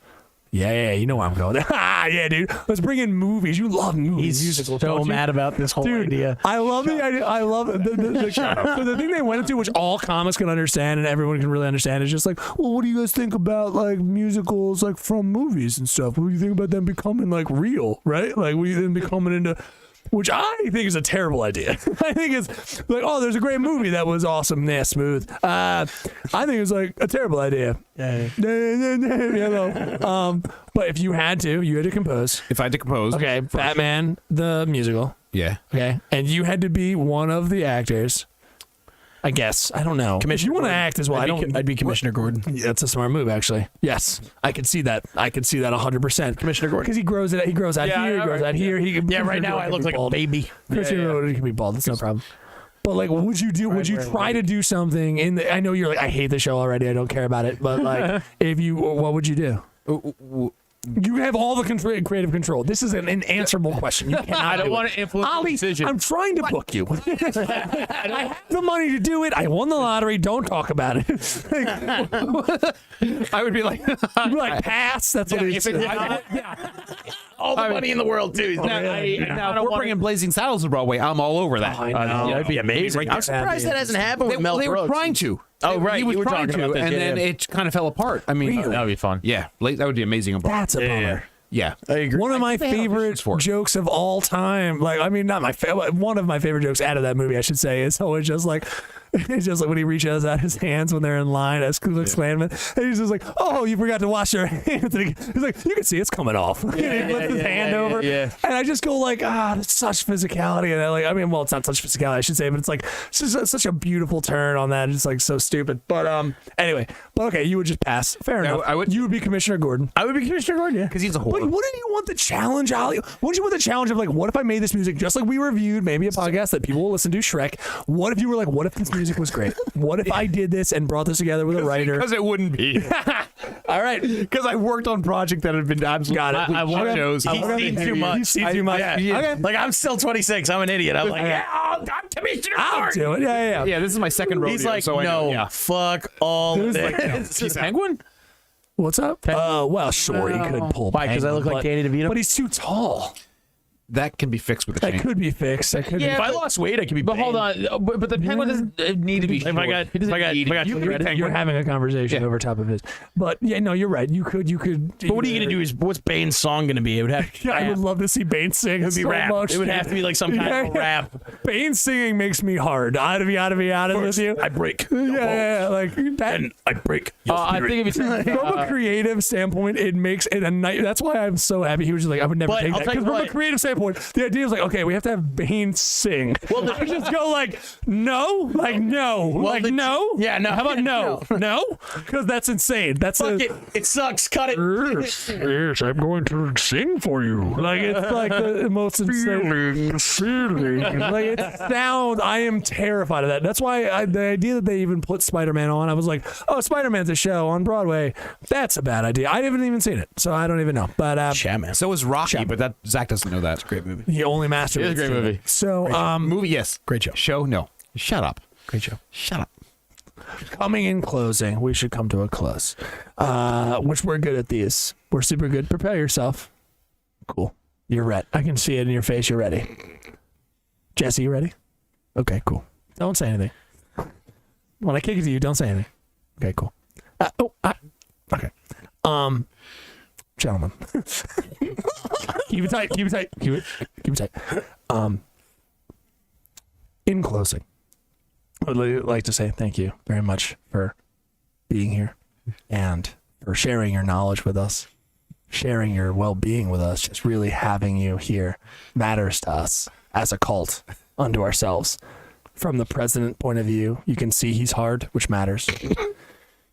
Yeah, you know where I'm going. Yeah, dude. Let's bring in movies. You love movies. He's musicals, so don't you? mad about this whole Dude, idea. I love the idea. I love the thing they went into, which all comics can understand and everyone can really understand, is just like, well, what do you guys think about like musicals, like from movies and stuff? What do you think about them becoming like real, right? Like we then becoming into. Which I think is a terrible idea. I think it's like, oh, there's a great movie that was awesome, smooth. I think it's like a terrible idea. But if you had to compose. If I had to compose, Okay, Batman the musical. yeah. Okay, and you had to be one of the actors. I guess I don't know. If you want to act as well. I'd be Commissioner Gordon. Yeah, that's a smart move, actually. Yes, I could see that. 100%. Commissioner Gordon. Because he grows out here, he grows out here. He can, Yeah, right now I look like a baby. Christian Gordon can be bald. That's no problem. But like, what would you do? Would you try to do something in the? I know you're like, I hate the show already. I don't care about it. But like, what would you do? You have all the creative control. This is an unanswerable question. You cannot. I don't want to influence the Ali, decision. I'm trying to book you. I have the money to do it. I won the lottery. Don't talk about it. I would be like, You'd be like, pass. That's what he said. All the money in the world, too. now, if we're bringing Blazing Saddles to Broadway, I'm all over that. I know. That'd be amazing. I'm surprised that hasn't happened with Mel They were Brooks. trying to. Oh, right. He was You were trying talking to, about this. and Yeah, then yeah. it kind of fell apart. I mean, That would be fun. yeah, that would be amazing. That's a bummer. Yeah. I agree. One of my they had favorite auditions for it. jokes of all time, like, I mean, not my favorite, one of my favorite jokes out of that movie, I should say, is always just like, it's just like when he reaches out his hands when they're in line as Ku Klux Klanman, and he's just like, oh, you forgot to wash your hands. And he's like, you can see it's coming off. And he flips his hand over. yeah. And I just go like, that's such physicality. And I mean, well, it's not such physicality, I should say, but it's like such a beautiful turn on that. It's like so stupid. But anyway, okay, you would just pass. Fair enough. I would- You would be Commissioner Gordon. I would be Commissioner Gordon, yeah. Because he's a But whore. wouldn't you want the challenge, Ali? Wouldn't you want the challenge of like, what if I made this music just like we reviewed, maybe a podcast that people will listen to, Shrek? What if you were like, what if this music was great? What if I did this and brought this together with a writer? Because it wouldn't be. All right. Because I worked on projects that have been absolutely Got it. I watched shows. He's seen too much. You've seen too much. Yeah. Okay. Like, I'm still 26. I'm an idiot. I'm like, yeah, I'm Commissioner I'll Gordon. do it. Yeah. Yeah, this is my second rodeo. He's like, so I know, no, yeah. fuck all of this. He's Penguin? What's up? Well, sure, he could pull. Why, 'cause I look like Danny DeVito? But he's too tall. That can be fixed with a That chain. could be fixed. That could If be. I lost weight, I could be. But hold on, but the penguin doesn't need to be. If I short. got, He doesn't need- You're having a conversation over top of his. But yeah, no, you're right. You could. But what are you gonna do? Is what's Bane's song gonna be? It would have. To I would love to see Bane sing. It would be so rap. much. It would have to be like some kind of rap. Bane singing makes me hard. I to be honest with you. I break. Yeah, like that. And I break. Your I think if you From a creative standpoint, it makes it a night. That's why I'm so happy he was just like, I would never But take I'll that. tell you Because from a what. creative standpoint, the idea is like, okay, we have to have Bane sing. Well, I just go like, no, like no, like no. Yeah, no. How about no, no? Because that's insane. That's Fuck it. It sucks. Cut it. Yes, I'm going to sing for you. Like it's like the most insane feeling. Like it sounds. I am terrified of that. That's why the idea that they even put Spider-Man on, I was like, oh, Spider-Man's a show on Broadway. That's a bad idea. I haven't even seen it, so I don't even know. But Chapman. So is Rocky, but that Zach doesn't know that. Great movie. he only mastered It is a great movie. So Movie, yes. Great show. Show, no. Shut up. Great show. Shut up. coming in closing, we should come to a close. Which we're good at these. We're super good. Prepare yourself. Cool. You're ready. I can see it in your face. You're ready. Jesse, you ready? Okay, cool. Don't say anything. When I kick it to you, don't say anything. Okay, cool. Okay. Gentlemen. Keep it tight. Keep it tight. Keep it tight. In closing, I would like to say thank you very much for being here and for sharing your knowledge with us, sharing your well-being with us. Just really having you here matters to us as a cult unto ourselves. From the president point of view, you can see he's hard, which matters.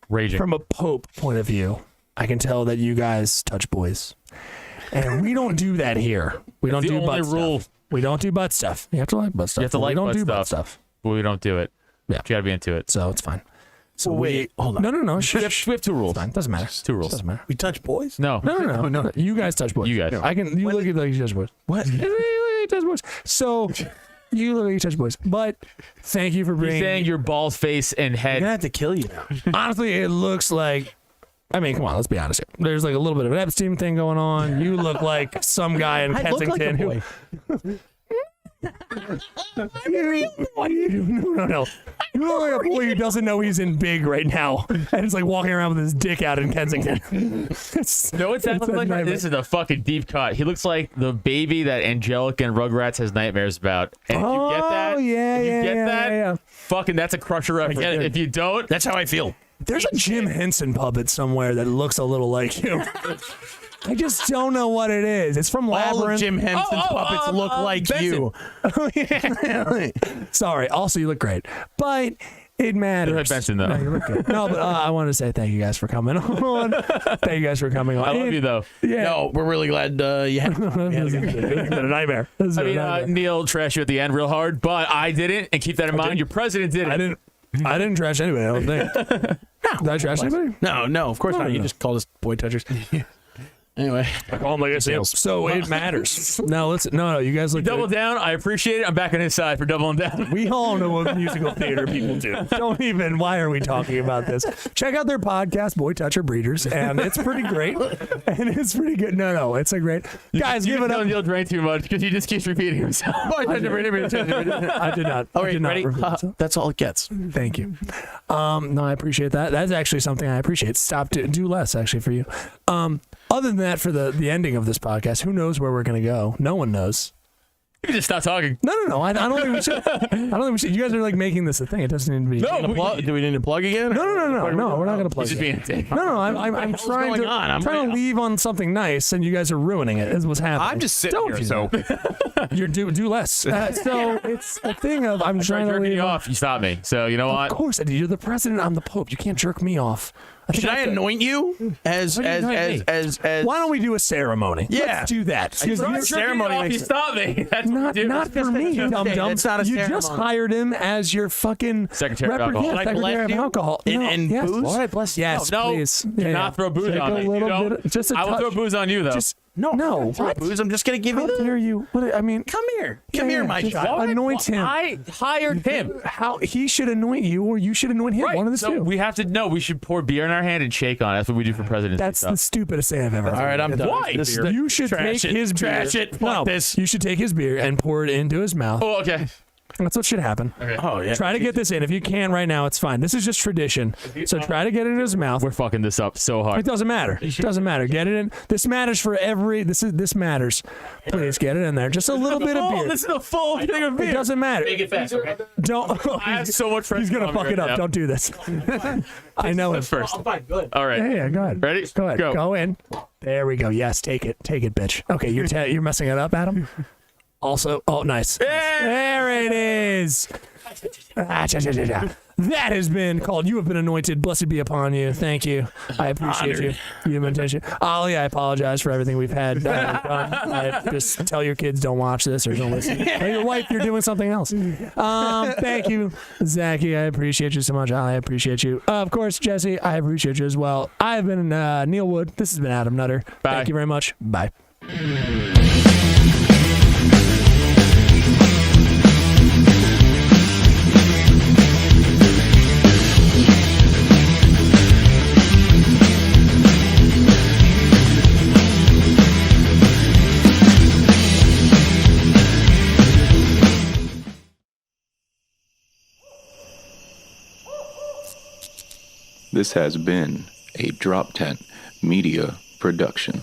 Raging. From a pope point of view, I can tell that you guys touch boys. And we don't do that here. We don't the do only butt rule. stuff. We don't do butt stuff. You have to like butt stuff. You have to but like we don't butt do stuff. butt stuff. But we don't do it. Yeah. You got to be into it. So it's fine. So wait, hold on. No. We have 2 rules. It's fine. Doesn't matter. 2 rules. Doesn't matter. We touch boys? No. No. You guys touch boys. You guys. I can. You look at like you touch boys. What? You touch boys. So you look like you touch boys. But thank you for He's bringing. saying your balls, face, and I'm head. gonna have to kill you now. Honestly, it looks like. I mean, come on. Let's be honest here. There's like a little bit of an Epstein thing going on. You look like some guy in I look like a Kensington boy. who. No. You look like a boy who doesn't know he's in big right now, and is like walking around with his dick out in Kensington. No, it's that a looks like nightmare. this is a fucking deep cut. He looks like the baby that Angelica and Rugrats has nightmares about. And if you get that, fucking that's a Crusher reference. get it. If you don't, That's how I feel. There's a Jim Henson puppet somewhere that looks a little like you. I just don't know what it is. It's from All of Labyrinth. Jim Henson's puppets look like Benson. you. Sorry. Also, you look great, but it matters. Go ahead, Benson, though. No, you look good. No, but I want to say thank you guys for coming on. Thank you guys for coming on. I love you though. Yeah. No, we're really glad you had This has been a nightmare. This has I been a mean, nightmare. Neil trashed you at the end real hard, but I didn't, and keep that in mind. Your president did it. I didn't trash anybody. I don't think. Did I trash anybody? No, of course not. You just called us boy touchers. Anyway, I call him like I say. So it matters. No, listen. No, you guys look Double good. down. I appreciate it. I'm back on his side for doubling down. We all know what musical theater people do. Don't even. Why are we talking about this? Check out their podcast, Boy Toucher Breeders, and it's pretty great. And it's pretty good. No, it's a great. Guys, give it up. Neil drank too much because he just keeps repeating himself. I did not. all I right, did not ready? repeat myself. That's all it gets. Thank you. No, I appreciate that. That's actually something I appreciate. Do less actually for you. Other than that, for the ending of this podcast, who knows where we're gonna go? No one knows. You can just stop talking. No. I don't think we should. I don't think we should. You guys are like making this a thing. It doesn't need to be. No, Do we need to plug again? No, we're not gonna play. he's just being a dick. No, I'm trying going to on? I'm trying to leave on something nice, and you guys are ruining it. Is what's happening. I'm just sitting Don't here, do so that. You're do less. So it's a thing of I'm trying to Jerking leave you off. You stopped me. So you know what? Of course I do. You're the president. I'm the Pope. You can't jerk me off. Should I anoint you as? Why don't we do a ceremony? Yeah. Let's do that. Because Bro, you're- ceremony You makes- stopped me. That's what we do. not for me, dum dum. It's not a You just ceremony. hired him as your fucking Secretary of alcohol. Yeah, Should I secretary bless of you? alcohol. And yes. booze? All right, bless you. Yes, No, please. do not throw booze Take on a me. You little don't. bit, just a I will touch. throw booze on you though. Just no. What? Booze. I'm just gonna give How you. dare you? What? I mean, Come here, my just child. Anoint him. I hired him. How he should anoint you, or you should anoint him. Right. One of the So two. we have to know. We should pour beer in our hand and shake on it. That's what we do for presidents. That's the stupidest thing I've ever heard. All right, I'm done. Why? This- You should Trash take it. his beer. Trash it. Fuck No, this. you should take his beer and pour it into his mouth. Oh, okay. That's what should happen. Oh yeah. Try to get this in. If you can right now, it's fine. This is just tradition. So try to get it in his mouth. We're fucking this up so It hard. doesn't matter. It doesn't matter. Get it in. This matters for every. This matters. Please get it in there. Just a little bit of Oh, beer. this is a full thing of It beer. doesn't matter. Make it fast, okay? Don't. I have so much. He's gonna pressure on me fuck it right up. now. Don't do this. I know him. First. All All right. Yeah, go ahead. Ready? Go ahead. Go. Go in. There we go. Yes, take it. Take it, bitch. Okay, you're messing it up, Adam. Also, oh, nice. There it is. That has been called. You have been anointed. Blessed be upon you. Thank you. I appreciate you. You've been attention. Ollie, I apologize for everything we've had done. Just tell your kids don't watch this or don't listen. Tell your wife you're doing something else. Thank you, Zachy. I appreciate you so much. Ollie, I appreciate you. Of course, Jesse, I appreciate you as well. I've been Neil Wood. This has been Adam Nutter. Bye. Thank you very much. Bye. This has been a Drop Tent Media Production.